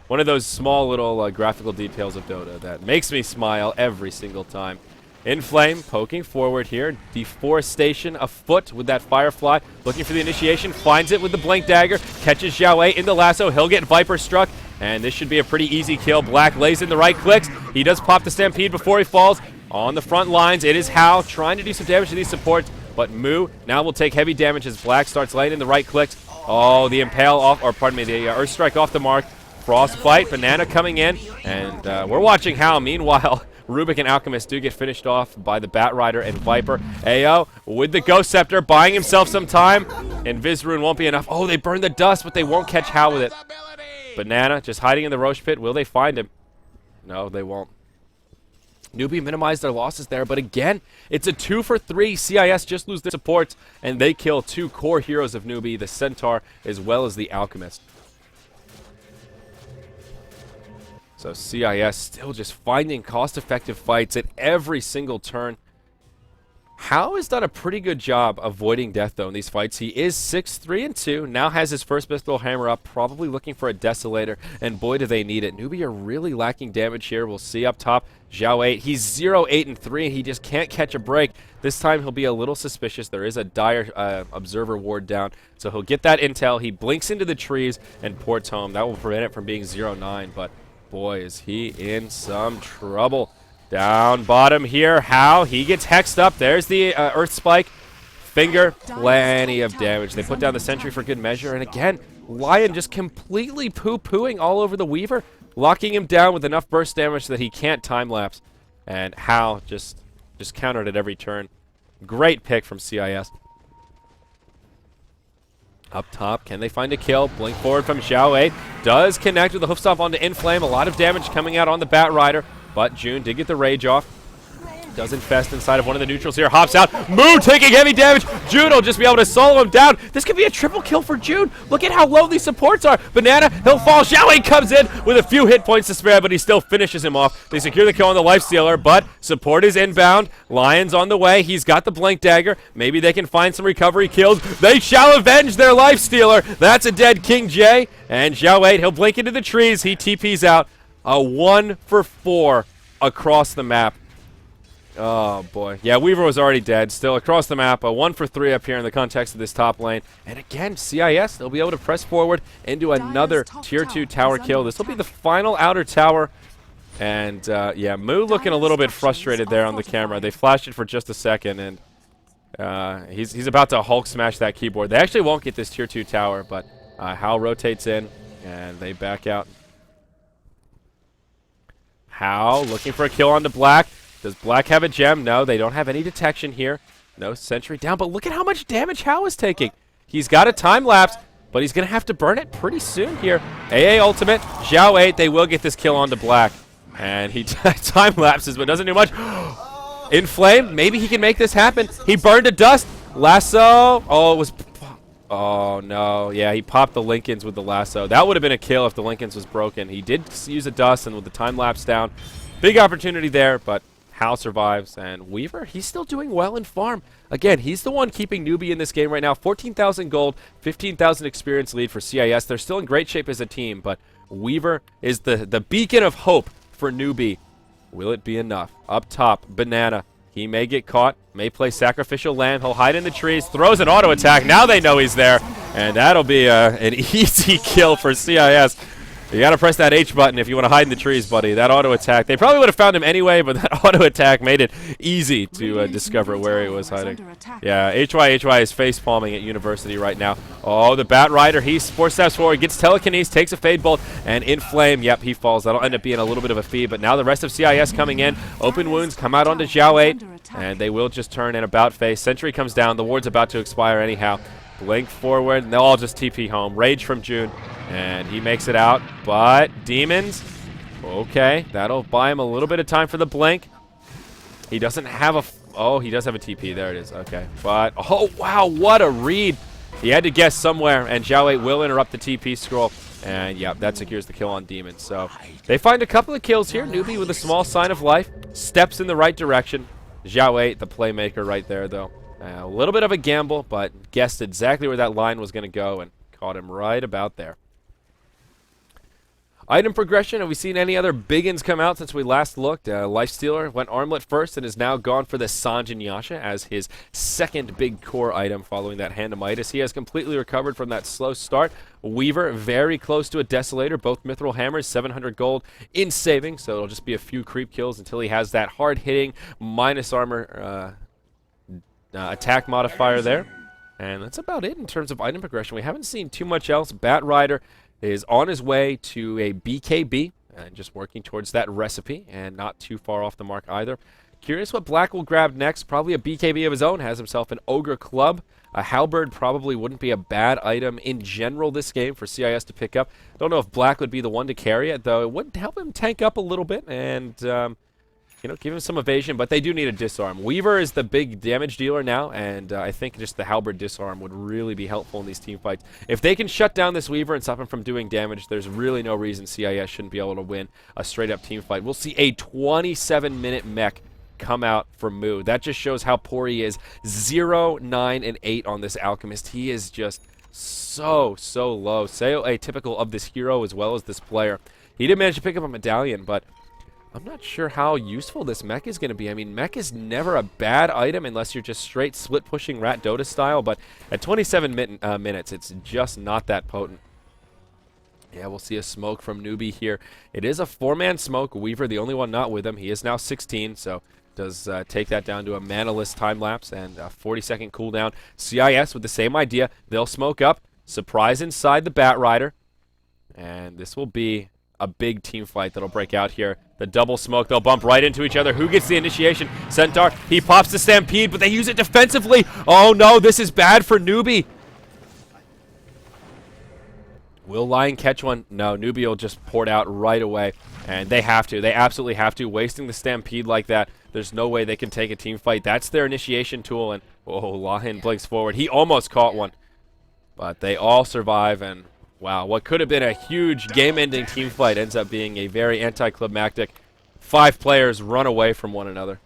One of those small little graphical details of Dota that makes me smile every single time. In flame, poking forward here. Deforestation afoot with that Firefly. Looking for the initiation. Finds it with the Blink Dagger. Catches Xiaowei in the lasso. He'll get Viper struck. And this should be a pretty easy kill. Black lays in the right clicks. He does pop the Stampede before he falls. On the front lines, it is Hao trying to do some damage to these supports. But Moo now will take heavy damage as Black starts laying in the right clicks. Oh, the Impale off, or pardon me, the Earth Strike off the mark. Frostbite, Banana coming in. And we're watching Hao. Meanwhile, Rubik and Alchemist do get finished off by the Bat Rider and Viper. AO with the Ghost Scepter, buying himself some time. And Vizrune won't be enough. Oh, they burn the dust, but they won't catch Hao with it. Banana just hiding in the Roche Pit. Will they find him? No, they won't. Newbee minimized their losses there, but again, it's a 2-for-3. CIS just lose their supports, and they kill two core heroes of Newbee, the Centaur, as well as the Alchemist. So CIS still just finding cost-effective fights at every single turn. Hao has done a pretty good job avoiding death, though, in these fights. He is 6-3-2, now has his first pistol hammer up, probably looking for a Desolator, and boy, do they need it. Newbee are really lacking damage here. We'll see up top. Zhao 8, he's 0-8-3, and he just can't catch a break. This time, he'll be a little suspicious. There is a dire observer ward down, so he'll get that intel. He blinks into the trees and ports home. That will prevent it from being 0-9, but boy, is he in some trouble. Down bottom here, Hao, he gets hexed up. There's the Earth Spike. Finger, plenty of damage. They put down the sentry for good measure. And again, Lion just completely poo-pooing all over the Weaver, locking him down with enough burst damage that he can't time-lapse. And Hao just countered at every turn. Great pick from CIS. Up top, can they find a kill? Blink forward from Zhao 8. Does connect with the Hoofstop onto Inflame. A lot of damage coming out on the Bat Rider. But June did get the rage off. Does infest inside of one of the neutrals here. Hops out. Moo taking heavy damage. June will just be able to solo him down. This could be a triple kill for June. Look at how low these supports are. Banana, he'll fall. Xiaowei comes in with a few hit points to spare, but he still finishes him off. They secure the kill on the Lifestealer, but support is inbound. Lion's on the way. He's got the Blink Dagger. Maybe they can find some recovery kills. They shall avenge their Lifestealer. That's a dead King J. And Zhao 8, he'll blink into the trees. He TPs out. A 1-for-4 across the map. Oh, boy. Yeah, Weaver was already dead. Still across the map. A 1-for-3 up here in the context of this top lane. And again, CIS, they'll be able to press forward into another Tier 2 tower kill. This will be the final outer tower. And, yeah, Moo looking a little bit frustrated there on the camera. They flashed it for just a second, and he's about to Hulk smash that keyboard. They actually won't get this Tier 2 tower, but Hao rotates in, and they back out. Hao looking for a kill onto Black. Does Black have a gem? No, they don't have any detection here. No sentry down, but look at how much damage Hao is taking. He's got a time lapse, but he's going to have to burn it pretty soon here. AA ultimate, Zhao 8, they will get this kill onto Black. And he time lapses, but doesn't do much. Inflame, maybe he can make this happen. He burned to dust. Lasso, oh, it was... Oh, no. Yeah, he popped the Lincolns with the lasso. That would have been a kill if the Lincolns was broken. He did use a dust, and with the time lapse down, big opportunity there, but Hao survives. And Weaver, he's still doing well in farm. Again, he's the one keeping Newbee in this game right now. 14,000 gold, 15,000 experience lead for CIS. They're still in great shape as a team, but Weaver is the beacon of hope for Newbee. Will it be enough? Up top, Banana. He may get caught, may play Sacrificial Lamb. He'll hide in the trees, throws an auto attack. Now they know he's there, and that'll be an easy kill for CIS. You got to press that H button if you want to hide in the trees, buddy. That auto attack. They probably would have found him anyway, but that auto attack made it easy to discover where he was hiding. Yeah, HY is face palming at University right now. Oh, the Bat Rider. He 4 steps forward, gets telekinesis, takes a Fade Bolt, and Inflame. Yep, he falls. That'll end up being a little bit of a fee, but now the rest of CIS coming in. Open wounds come out onto Zhao 8, and they will just turn in about face. Sentry comes down. The ward's about to expire anyhow. Blink forward, and they'll all just TP home. Rage from June, and he makes it out, but Demons, okay, that'll buy him a little bit of time for the blink. He doesn't have a, oh, he does have a TP, there it is, okay. But, oh, wow, what a read. He had to guess somewhere, and Zhao 8 will interrupt the TP scroll, and yeah, that secures the kill on Demons. So, they find a couple of kills here. Newbee with a small sign of life, steps in the right direction. Zhao 8, the playmaker right there, though. A little bit of a gamble, but guessed exactly where that line was going to go and caught him right about there. Item progression, have we seen any other big uns come out since we last looked? Lifestealer went Armlet first and is now gone for the Sanjin Yasha as his second big core item following that Handamitis. He has completely recovered from that slow start. Weaver, very close to a Desolator. Both Mithril Hammers, 700 gold in saving, so it'll just be a few creep kills until he has that hard-hitting, minus armor attack modifier there. And that's about it in terms of item progression. We haven't seen too much else. Bat Rider is on his way to a BKB and just working towards that recipe and not too far off the mark either. Curious what Black will grab next. Probably a BKB of his own. Has himself an Ogre Club. A Halberd probably wouldn't be a bad item in general this game for CIS to pick up. Don't know if Black would be the one to carry it, though. It would help him tank up a little bit and you know, give him some evasion, but they do need a disarm. Weaver is the big damage dealer now, and I think just the Halberd disarm would really be helpful in these team fights. If they can shut down this Weaver and stop him from doing damage, there's really no reason CIS shouldn't be able to win a straight-up team fight. We'll see a 27-minute mech come out for Moo. That just shows how poor he is. 0, 9, and 8 on this Alchemist. He is just so low. So atypical of this hero as well as this player. He did manage to pick up a medallion, but I'm not sure how useful this mech is going to be. I mean, mech is never a bad item unless you're just straight split-pushing Rat Dota style, but at 27 minutes, it's just not that potent. Yeah, we'll see a smoke from Newbee here. It is a 4-man smoke. Weaver, the only one not with him. He is now 16, so does take that down to a mana-less time-lapse and a 40-second cooldown. CIS with the same idea. They'll smoke up, surprise inside the Batrider, and this will be a big team fight that'll break out here. The double smoke, they'll bump right into each other. Who gets the initiation? Centaur, he pops the Stampede, but they use it defensively. Oh no, this is bad for Newbee. Will Lion catch one? No, Newbee will just pour it out right away. And they have to. They absolutely have to. Wasting the Stampede like that, there's no way they can take a team fight. That's their initiation tool. And, oh, Lion blinks forward. He almost caught one. But they all survive. And, wow, what could have been a huge game-ending team fight ends up being a very anticlimactic. 5 players run away from one another.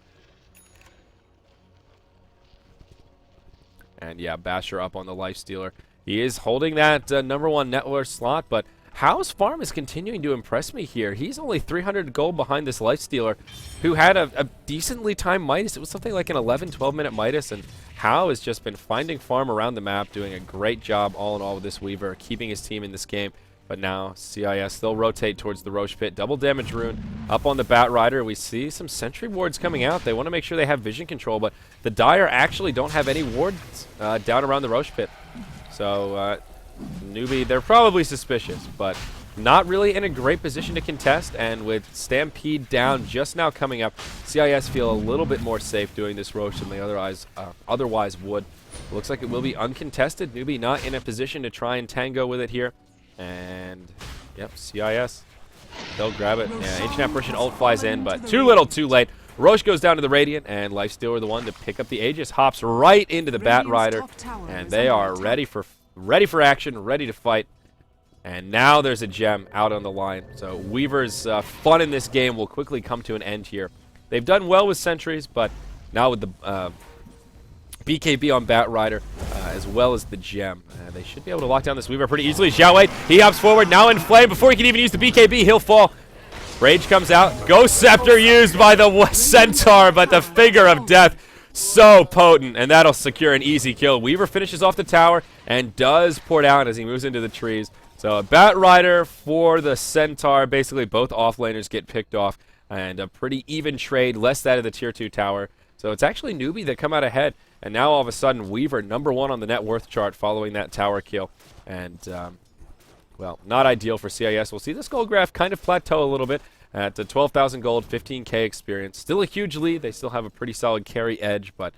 And, yeah, Basher up on the Lifestealer. He is holding that number 1 net worth slot, but Hao's farm is continuing to impress me here. He's only 300 gold behind this Lifestealer, who had a decently timed Midas. It was something like an 11, 12-minute Midas, and Hao has just been finding farm around the map, doing a great job all in all with this Weaver, keeping his team in this game. But now CIS, they'll rotate towards the Roche Pit. Double damage rune up on the Batrider. We see some sentry wards coming out. They want to make sure they have vision control, but the Dire actually don't have any wards down around the Roche Pit. So, Newbee, they're probably suspicious, but not really in a great position to contest. And with Stampede down just now coming up, CIS feel a little bit more safe doing this Roche than they otherwise would. Looks like it will be uncontested. Newbee not in a position to try and tango with it here. And, yep, CIS, they'll grab it. Yeah, Ancient Apparition ult flies in, but too little, too late. Roche goes down to the Radiant, and Lifestealer, the one to pick up the Aegis, hops right into the Batrider, and they are ready for action, ready to fight. And now there's a gem out on the line. So Weaver's fun in this game will quickly come to an end here. They've done well with sentries, but now with the BKB on Batrider, as well as the gem, they should be able to lock down this Weaver pretty easily. Xiaowei, he hops forward, now in flame. Before he can even use the BKB, he'll fall. Rage comes out. Ghost Scepter used by the Centaur, but the Finger of Death, so potent, and that'll secure an easy kill. Weaver finishes off the tower and does pour down as he moves into the trees. So a Batrider for the Centaur. Basically, both offlaners get picked off, and a pretty even trade, less that of the tier 2 tower. So it's actually Newbee that come out ahead, and now all of a sudden Weaver number 1 on the net worth chart following that tower kill. And well, not ideal for CIS. We'll see this gold graph kind of plateau a little bit at 12,000 gold, 15k experience. Still a huge lead. They still have a pretty solid carry edge, but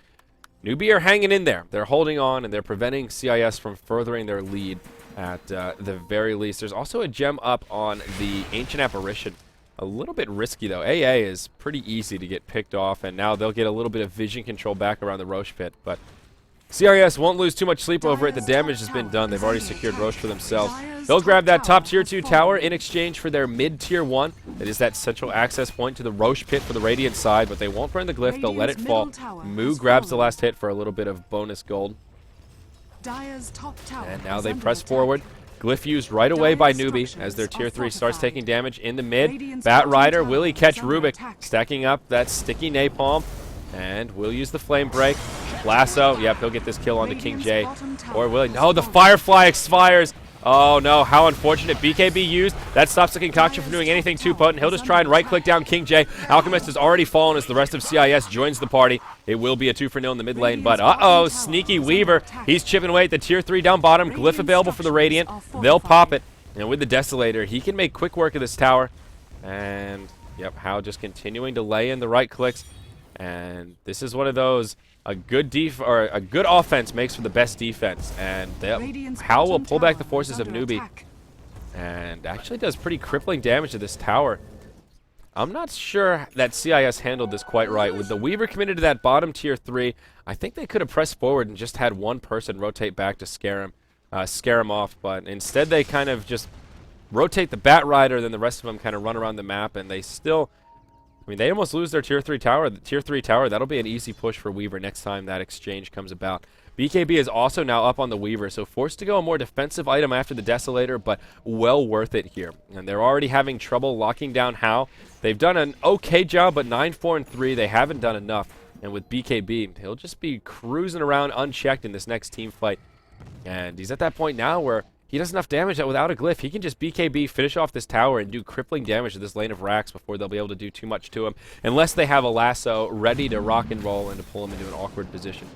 Newbee are hanging in there. They're holding on, and they're preventing CIS from furthering their lead at the very least. There's also a gem up on the Ancient Apparition. A little bit risky, though. AA is pretty easy to get picked off, and now they'll get a little bit of vision control back around the Roche Pit, but CIS won't lose too much sleep over it. The damage has been done. They've already secured Roche for themselves. They'll grab that top tier 2 tower in exchange for their mid tier 1. That is that central access point to the Roche Pit for the Radiant side, but they won't burn the glyph. They'll let it fall. Moo grabs the last hit for a little bit of bonus gold. And now they press forward. Glyph used right away by Newbee as their tier 3 starts taking damage in the mid. Batrider, will he catch Rubik? Stacking up that sticky napalm. And will use the flame break. Lasso, yep, he'll get this kill onto King J. Or will he? No, the Firefly expires. Oh no, how unfortunate. BKB used. That stops the Concoction from doing anything too potent. He'll just try and right-click down King J. Alchemist has already fallen as the rest of CIS joins the party. It will be a 2-for-0 in the mid lane, but uh-oh, sneaky Weaver. He's chipping away at the tier 3 down bottom. Glyph available for the Radiant. They'll pop it. And with the Desolator, he can make quick work of this tower. And, yep, Hao just continuing to lay in the right clicks. And this is one of those, a good offense makes for the best defense. And Hao will pull back the forces of Newbee. And actually does pretty crippling damage to this tower. I'm not sure that CIS handled this quite right. With the Weaver committed to that bottom tier 3, I think they could have pressed forward and just had one person rotate back to scare him off. But instead they kind of just rotate the Batrider, then the rest of them kind of run around the map, and they still... I mean, they almost lose their tier 3 tower. The tier 3 tower, that'll be an easy push for Weaver next time that exchange comes about. BKB is also now up on the Weaver, so forced to go a more defensive item after the Desolator, but well worth it here. And they're already having trouble locking down How. They've done an okay job, but 9, 4, and 3, they haven't done enough. And with BKB, he'll just be cruising around unchecked in this next team fight. And he's at that point now where he does enough damage that without a glyph, he can just BKB, finish off this tower, and do crippling damage to this lane of racks before they'll be able to do too much to him, unless they have a lasso ready to rock and roll and to pull him into an awkward position.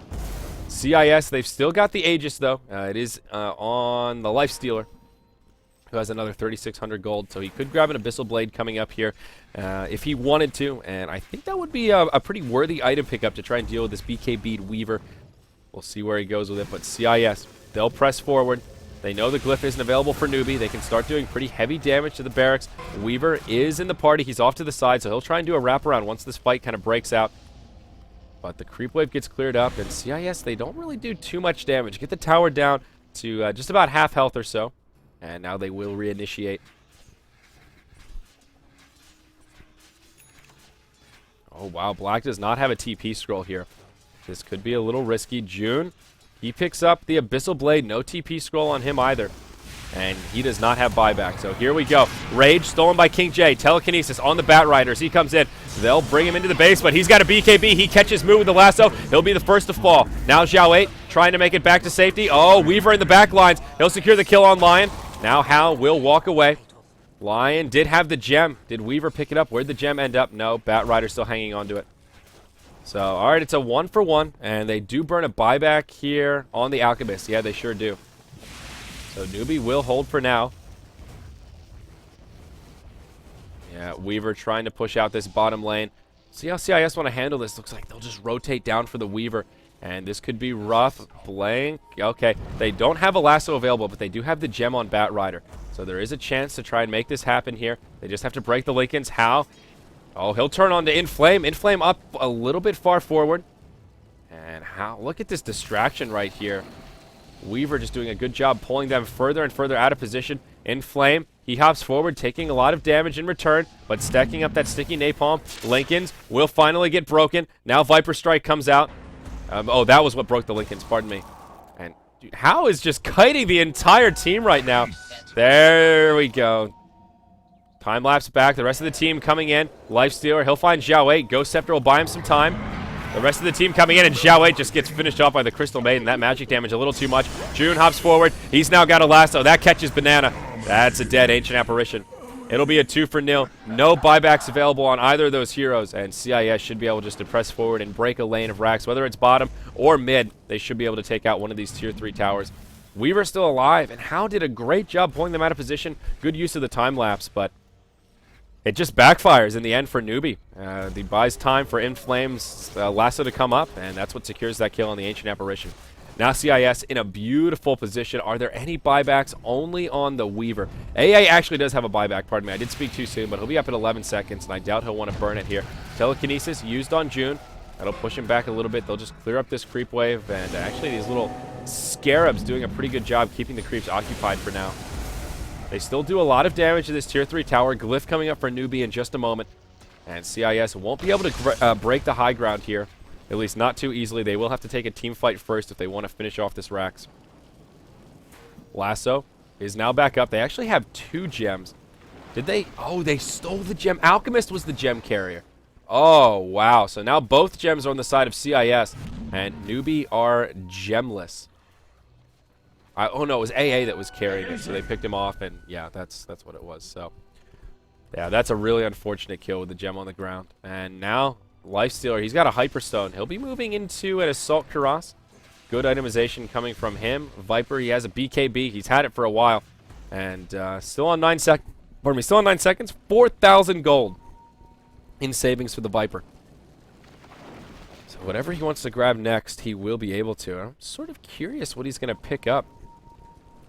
CIS, they've still got the Aegis, though. It is on the Lifestealer, who has another 3,600 gold, so he could grab an Abyssal Blade coming up here if he wanted to, and I think that would be a pretty worthy item pickup to try and deal with this BKB'd Weaver. We'll see where he goes with it, but CIS, they'll press forward. They know the glyph isn't available for Newbee. They can start doing pretty heavy damage to the barracks. Weaver is in the party. He's off to the side, so he'll try and do a wraparound once this fight kind of breaks out. But the creep wave gets cleared up, and CIS, they don't really do too much damage. Get the tower down to just about half health or so, and now they will reinitiate. Oh, wow. Black does not have a TP scroll here. This could be a little risky. June, he picks up the Abyssal Blade. No TP scroll on him either. And he does not have buyback. So here we go. Rage stolen by King J. Telekinesis on the Bat Riders. He comes in. They'll bring him into the base, but he's got a BKB. He catches Moo with the lasso. He'll be the first to fall. Now Zhao 8 trying to make it back to safety. Oh, Weaver in the back lines. He'll secure the kill on Lion. Now Hal will walk away. Lion did have the gem. Did Weaver pick it up? Where'd the gem end up? No, Bat Rider still hanging on to it. So, all right, it's a 1-for-1, and they do burn a buyback here on the Alchemist. Yeah, they sure do. So Newbee will hold for now. Yeah, Weaver trying to push out this bottom lane. See how CIS want to handle this. Looks like they'll just rotate down for the Weaver. And this could be rough. Blank. Okay, they don't have a lasso available, but they do have the gem on Bat Rider. So there is a chance to try and make this happen here. They just have to break the Lincolns. How? Oh, he'll turn on to Inflame. Inflame up a little bit far forward. And how? Look at this distraction right here. Weaver just doing a good job pulling them further and further out of position. Inflame, he hops forward, taking a lot of damage in return, but stacking up that sticky napalm. Lincolns will finally get broken. Now Viper Strike comes out. Oh, that was what broke the Lincolns, pardon me. And dude, How is just kiting the entire team right now. There we go. Time lapse back. The rest of the team coming in. Lifestealer, he'll find Zhao 8. Ghost Scepter will buy him some time. The rest of the team coming in, and Zhao 8 just gets finished off by the Crystal Maiden. That magic damage a little too much. June hops forward. He's now got a lasso. That catches Banana. That's a dead Ancient Apparition. It'll be a 2-for-0. No buybacks available on either of those heroes, and CIS should be able just to press forward and break a lane of racks, whether it's bottom or mid. They should be able to take out one of these tier 3 towers. Weaver's still alive, and How did a great job pulling them out of position. Good use of the time lapse, but it just backfires in the end for Newbee. He buys time for Inflame's lasso to come up, and that's what secures that kill on the Ancient Apparition. Now CIS in a beautiful position. Are there any buybacks? Only on the Weaver. AA actually does have a buyback, pardon me. I did speak too soon, but he'll be up at 11 seconds, and I doubt he'll want to burn it here. Telekinesis used on June. That'll push him back a little bit. They'll just clear up this creep wave, and actually these little scarabs doing a pretty good job keeping the creeps occupied for now. They still do a lot of damage to this tier 3 tower. Glyph coming up for Newbee in just a moment. And CIS won't be able to break the high ground here. At least not too easily. They will have to take a team fight first if they want to finish off this Rax. Lasso is now back up. They actually have 2 gems. Did they? Oh, they stole the gem. Alchemist was the gem carrier. Oh, wow. So now both gems are on the side of CIS. And Newbee are gemless. Oh no, it was AA that was carrying it, so they picked him off, and yeah, that's what it was. So yeah, that's a really unfortunate kill with the gem on the ground. And now Lifestealer, he's got a Hyperstone. He'll be moving into an Assault Cuirass. Good itemization coming from him. Viper, he has a BKB. He's had it for a while, and still on 9 seconds. Pardon me, still on 9 seconds. 4,000 gold in savings for the Viper. So whatever he wants to grab next, he will be able to. I'm sort of curious what he's going to pick up.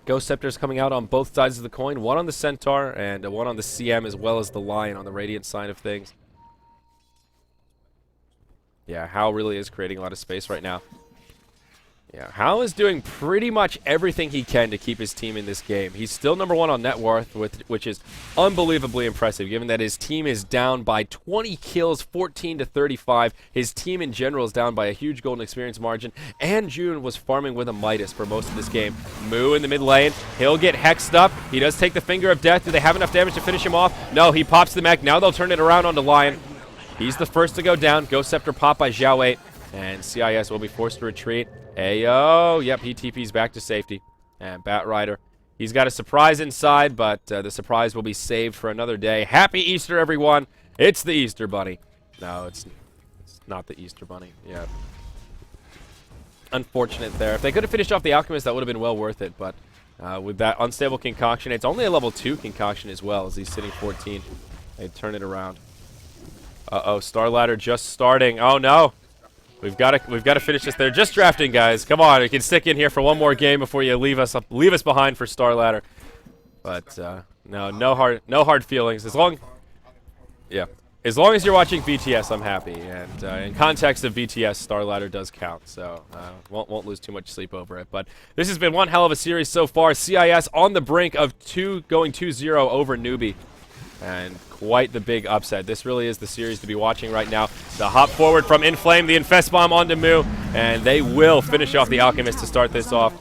Ghost Scepters coming out on both sides of the coin. One on the Centaur and one on the CM, as well as the Lion on the Radiant side of things. Yeah, How really is creating a lot of space right now. Yeah, Hal is doing pretty much everything he can to keep his team in this game. He's still number 1 on net worth, which is unbelievably impressive, given that his team is down by 20 kills, 14 to 35. His team in general is down by a huge golden experience margin, and June was farming with a Midas for most of this game. Moo in the mid lane. He'll get hexed up. He does take the Finger of Death. Do they have enough damage to finish him off? No, he pops the mech. Now they'll turn it around onto Lion. He's the first to go down. Ghost Scepter pop by Zhao 8, and CIS will be forced to retreat. Ayo, yep, he TP's back to safety. And Bat Rider, he's got a surprise inside, but the surprise will be saved for another day. Happy Easter, everyone. It's the Easter Bunny. No, it's not the Easter Bunny. Yeah. Unfortunate there. If they could have finished off the Alchemist, that would have been well worth it, but with that unstable concoction, it's only a level 2 concoction as well, as he's sitting 14. They turn it around. Uh-oh, Star Ladder just starting. Oh, no. We've got to finish this. They're just drafting, guys. Come on, we can stick in here for one more game before you leave us behind for Star Ladder. But no hard feelings. As long as you're watching BTS, I'm happy. And in context of BTS, Star Ladder does count. So won't lose too much sleep over it. But this has been one hell of a series so far. CIS on the brink of going 2-0 over Newbee. And quite the big upset. This really is the series to be watching right now. The hop forward from Inflame, the Infest Bomb onto Moo, and they will finish off the Alchemist to start this off.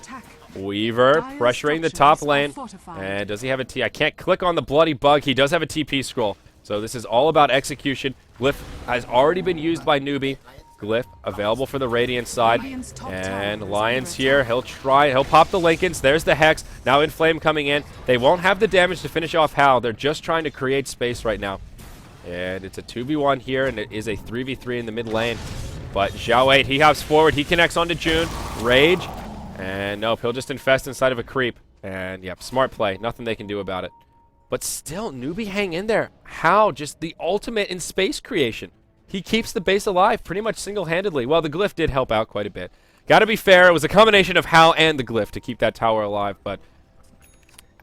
Weaver pressuring the top lane, and does he have a T? I can't click on the Bloody Bug. He does have a TP scroll, so this is all about execution. Glyph has already been used by Newbee. Glyph available for the Radiant side, and Lion's here. He'll pop the Lincolns. There's the Hex. Now Inflame coming in. They won't have the damage to finish off Hal. They're just trying to create space right now. And it's a 2v1 here, and it is a 3v3 in the mid lane. But Zhao 8, he hops forward. He connects onto June. Rage. And nope, he'll just infest inside of a creep. And yep, smart play. Nothing they can do about it. But still, Newbee hang in there. How? Just the ultimate in space creation. He keeps the base alive pretty much single-handedly. Well, the Glyph did help out quite a bit. Gotta be fair, it was a combination of Hal and the Glyph to keep that tower alive, but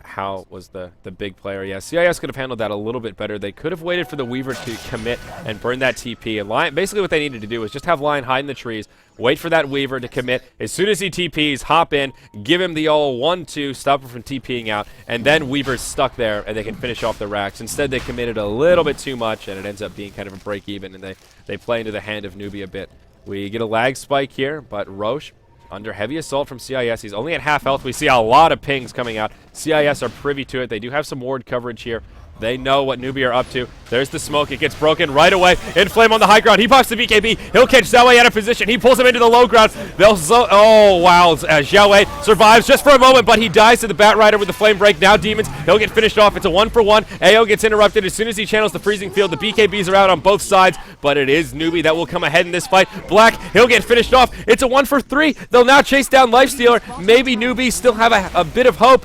Hal was the big player. Yeah, CIS could have handled that a little bit better. They could have waited for the Weaver to commit and burn that TP. And Lion, basically what they needed to do was just have Lion hide in the trees, wait for that Weaver to commit. As soon as he TPs, hop in, give him the old 1-2, stop him from TPing out, and then Weaver's stuck there, and they can finish off the racks. Instead, they committed a little bit too much, and it ends up being kind of a break-even, and they play into the hand of Newbee a bit. We get a lag spike here, but Roche under heavy assault from CIS. He's only at half health. We see a lot of pings coming out. CIS are privy to it. They do have some ward coverage here. They know what Newbee are up to. There's the smoke. It gets broken right away. Inflame on the high ground. He pops the BKB. He'll catch Zhao Wei out of position. He pulls him into the low ground. Oh, wow. Zhao Wei survives just for a moment, but he dies to the Bat Rider with the Flame Break. Now Demons. He'll get finished off. It's a 1-for-1. AO gets interrupted as soon as he channels the Freezing Field. The BKBs are out on both sides, but it is Newbee that will come ahead in this fight. Black, he'll get finished off. It's a 1-for-3. They'll now chase down Lifestealer. Maybe Newbee still have a bit of hope.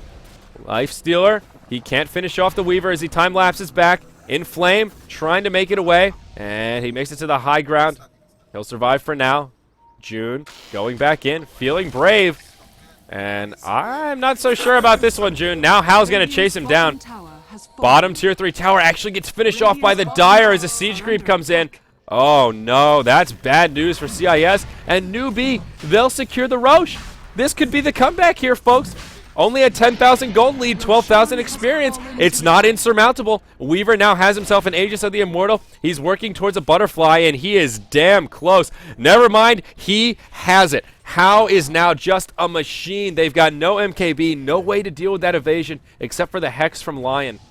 Lifestealer. He can't finish off the Weaver as he time-lapses back. Inflame, trying to make it away. And he makes it to the high ground. He'll survive for now. June going back in, feeling brave. And I'm not so sure about this one, June. Now Hal's going to chase him down. Bottom tier 3 tower actually gets finished off by the Dire as a siege creep comes in. Oh, no, that's bad news for CIS. And Newbee, they'll secure the Roche. This could be the comeback here, folks. Only a 10,000 gold lead, 12,000 experience. It's not insurmountable. Weaver now has himself an Aegis of the Immortal. He's working towards a butterfly, and he is damn close. Never mind, he has it. Hal is now just a machine. They've got no MKB, no way to deal with that evasion, except for the Hex from Lion.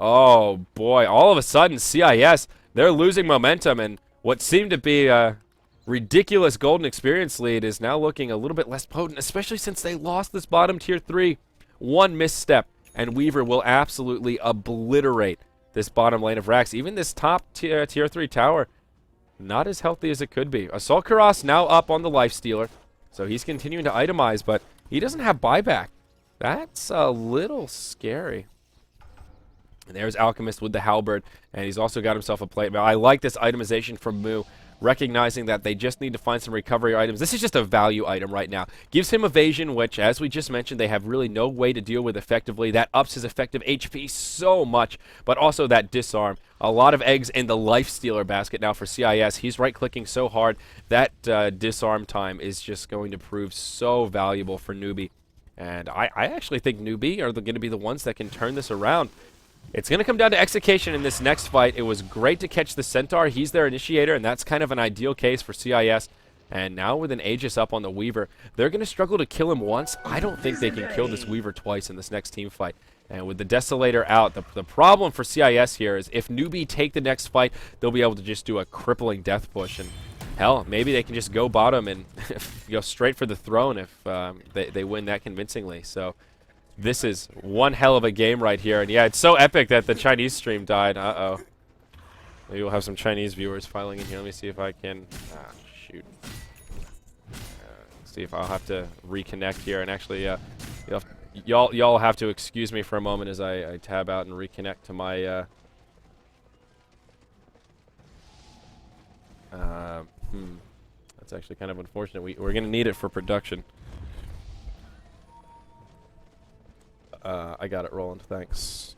Oh, boy. All of a sudden, CIS, they're losing momentum, and what seemed to be a ridiculous golden experience lead is now looking a little bit less potent, especially since they lost this bottom tier 3. One misstep, and Weaver will absolutely obliterate this bottom lane of racks. Even this top tier 3 tower, not as healthy as it could be. Assault Karas now up on the Lifestealer, so he's continuing to itemize, but he doesn't have buyback. That's a little scary. And there's Alchemist with the Halberd, and he's also got himself a plate. I like this itemization from Moo. recognizing that they just need to find some recovery items. This is just a value item right now. Gives him evasion, which, as we just mentioned, they have really no way to deal with effectively. That ups his effective HP so much, but also that disarm. A lot of eggs in the life stealer basket now for CIS. He's right-clicking so hard. That disarm time is just going to prove so valuable for Newbee. And I actually think Newbee are going to be the ones that can turn this around. It's going to come down to execution in this next fight. It was great to catch the Centaur. He's their initiator, and that's kind of an ideal case for CIS. And now with an Aegis up on the Weaver, they're going to struggle to kill him once. I don't think they can kill this Weaver twice in this next team fight. And with the Desolator out, the problem for CIS here is if Newbee take the next fight, they'll be able to just do a crippling death push. And hell, maybe they can just go bottom and go straight for the throne if they win that convincingly. So this is one hell of a game right here. And yeah, it's so epic that the Chinese stream died. Uh-oh. Maybe we'll have some Chinese viewers filing in here. Let me see if I can... shoot. See if I'll have to reconnect here. And actually, y'all have to excuse me for a moment as I tab out and reconnect to my... That's actually kind of unfortunate. We're going to need it for production. I got it, Roland. Thanks.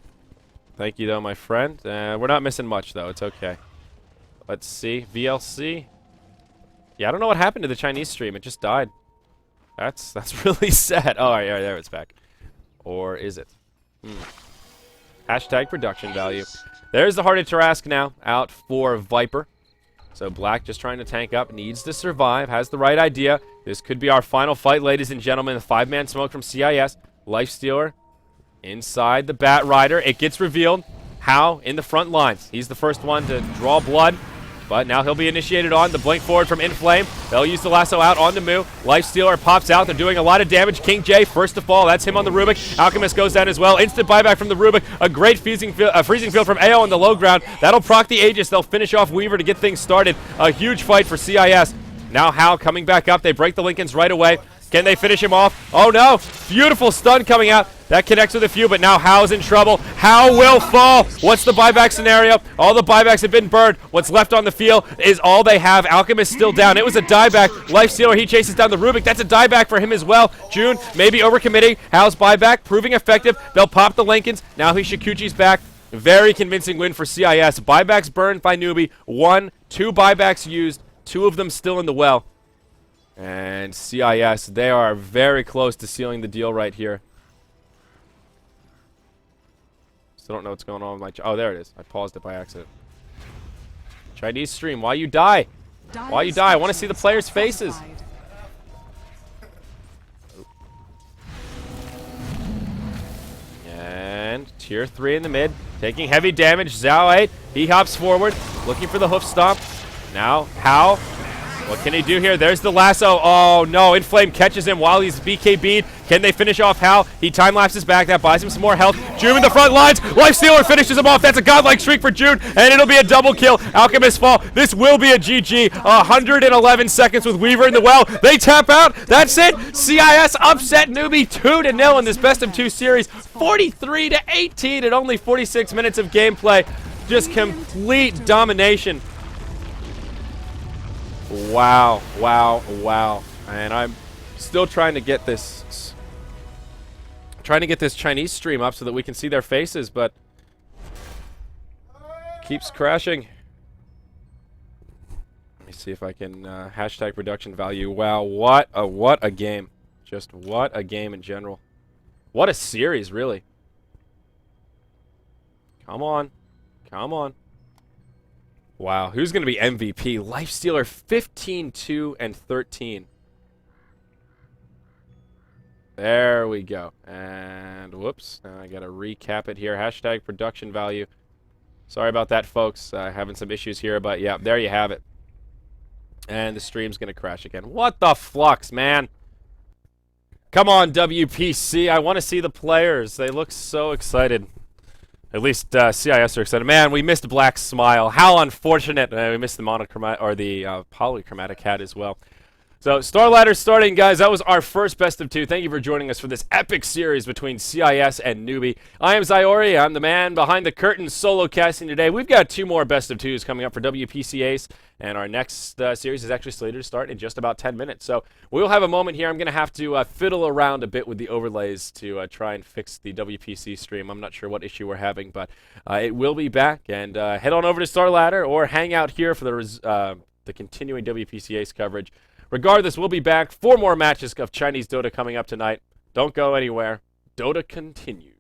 Thank you, though, my friend. We're not missing much, though. It's okay. Let's see. VLC. Yeah, I don't know what happened to the Chinese stream. It just died. That's really sad. Oh, yeah, there it's back. Or is it? Hashtag production value. There's the Heart of Tarrasque now out for Viper. So Black just trying to tank up, needs to survive, has the right idea. This could be our final fight, ladies and gentlemen. The 5-man smoke from CIS. Lifestealer inside the Bat Rider. It gets revealed. How in the front lines. He's the first one to draw blood. But now he'll be initiated on. The blink forward from Inflame. They'll use the lasso out onto Moo. Lifestealer pops out. They're doing a lot of damage. King J first to fall. That's him on the Rubik. Alchemist goes down as well. Instant buyback from the Rubik. A great freezing field from AO on the low ground. That'll proc the Aegis. They'll finish off Weaver to get things started. A huge fight for CIS. Now Hao coming back up. They break the Lincolns right away. Can they finish him off? Oh no! Beautiful stun coming out. That connects with a few, but now Hao's in trouble. Hao will fall. What's the buyback scenario? All the buybacks have been burned. What's left on the field is all they have. Alchemist still down. It was a dieback. Lifestealer, he chases down the Rubik. That's a dieback for him as well. June, maybe overcommitting. Hao's buyback, proving effective. They'll pop the Lincolns. Now Hishikuchi's back. Very convincing win for CIS. Buybacks burned by Newbee. 2 buybacks used. 2 of them still in the well. And CIS, they are very close to sealing the deal right here. Still don't know what's going on with my... Oh, there it is. I paused it by accident. Chinese stream, why you die? Why you die? I want to see the players' faces. And tier 3 in the mid. Taking heavy damage. Zhao 8. He hops forward. Looking for the hoof stomp. Now, Hao. What can he do here? There's the lasso. Oh, no. Inflame catches him while he's BKB'd. Can they finish off Hao? He time-lapses back. That buys him some more health. June in the front lines. Lifestealer finishes him off. That's a godlike streak for June, and it'll be a double kill. Alchemist fall. This will be a GG. 111 seconds with Weaver in the well. They tap out. That's it. CIS upset Newbee 2-0 in this best-of-2 series. 43-18 at only 46 minutes of gameplay. Just complete domination. Wow, wow, wow. And I'm still trying to get this Chinese stream up so that we can see their faces, but keeps crashing. Let me see if I can hashtag production value. Wow, what a game. Just what a game in general. What a series, really. Come on. Come on. Wow, who's going to be MVP? Lifestealer 15, 2, and 13. There we go. And whoops, now I got to recap it here. Hashtag production value. Sorry about that, folks. Having some issues here, but yeah, there you have it. And the stream's going to crash again. What the flux, man? Come on, WPC. I want to see the players. They look so excited. At least CIS are excited. Man, we missed Black's smile. How unfortunate. We missed the monochromatic or the polychromatic hat as well. So, Star Ladder starting, guys. That was our first best of 2. Thank you for joining us for this epic series between CIS and Newbee. I am Zyori. I'm the man behind the curtain solo casting today. We've got 2 more best of 2s coming up for WPC Ace, and our next series is actually slated to start in just about 10 minutes. So, we'll have a moment here. I'm going to have to fiddle around a bit with the overlays to try and fix the WPC stream. I'm not sure what issue we're having, but it will be back. And head on over to Star Ladder or hang out here for the continuing WPC Ace coverage. Regardless, we'll be back. 4 more matches of Chinese Dota coming up tonight. Don't go anywhere. Dota continues.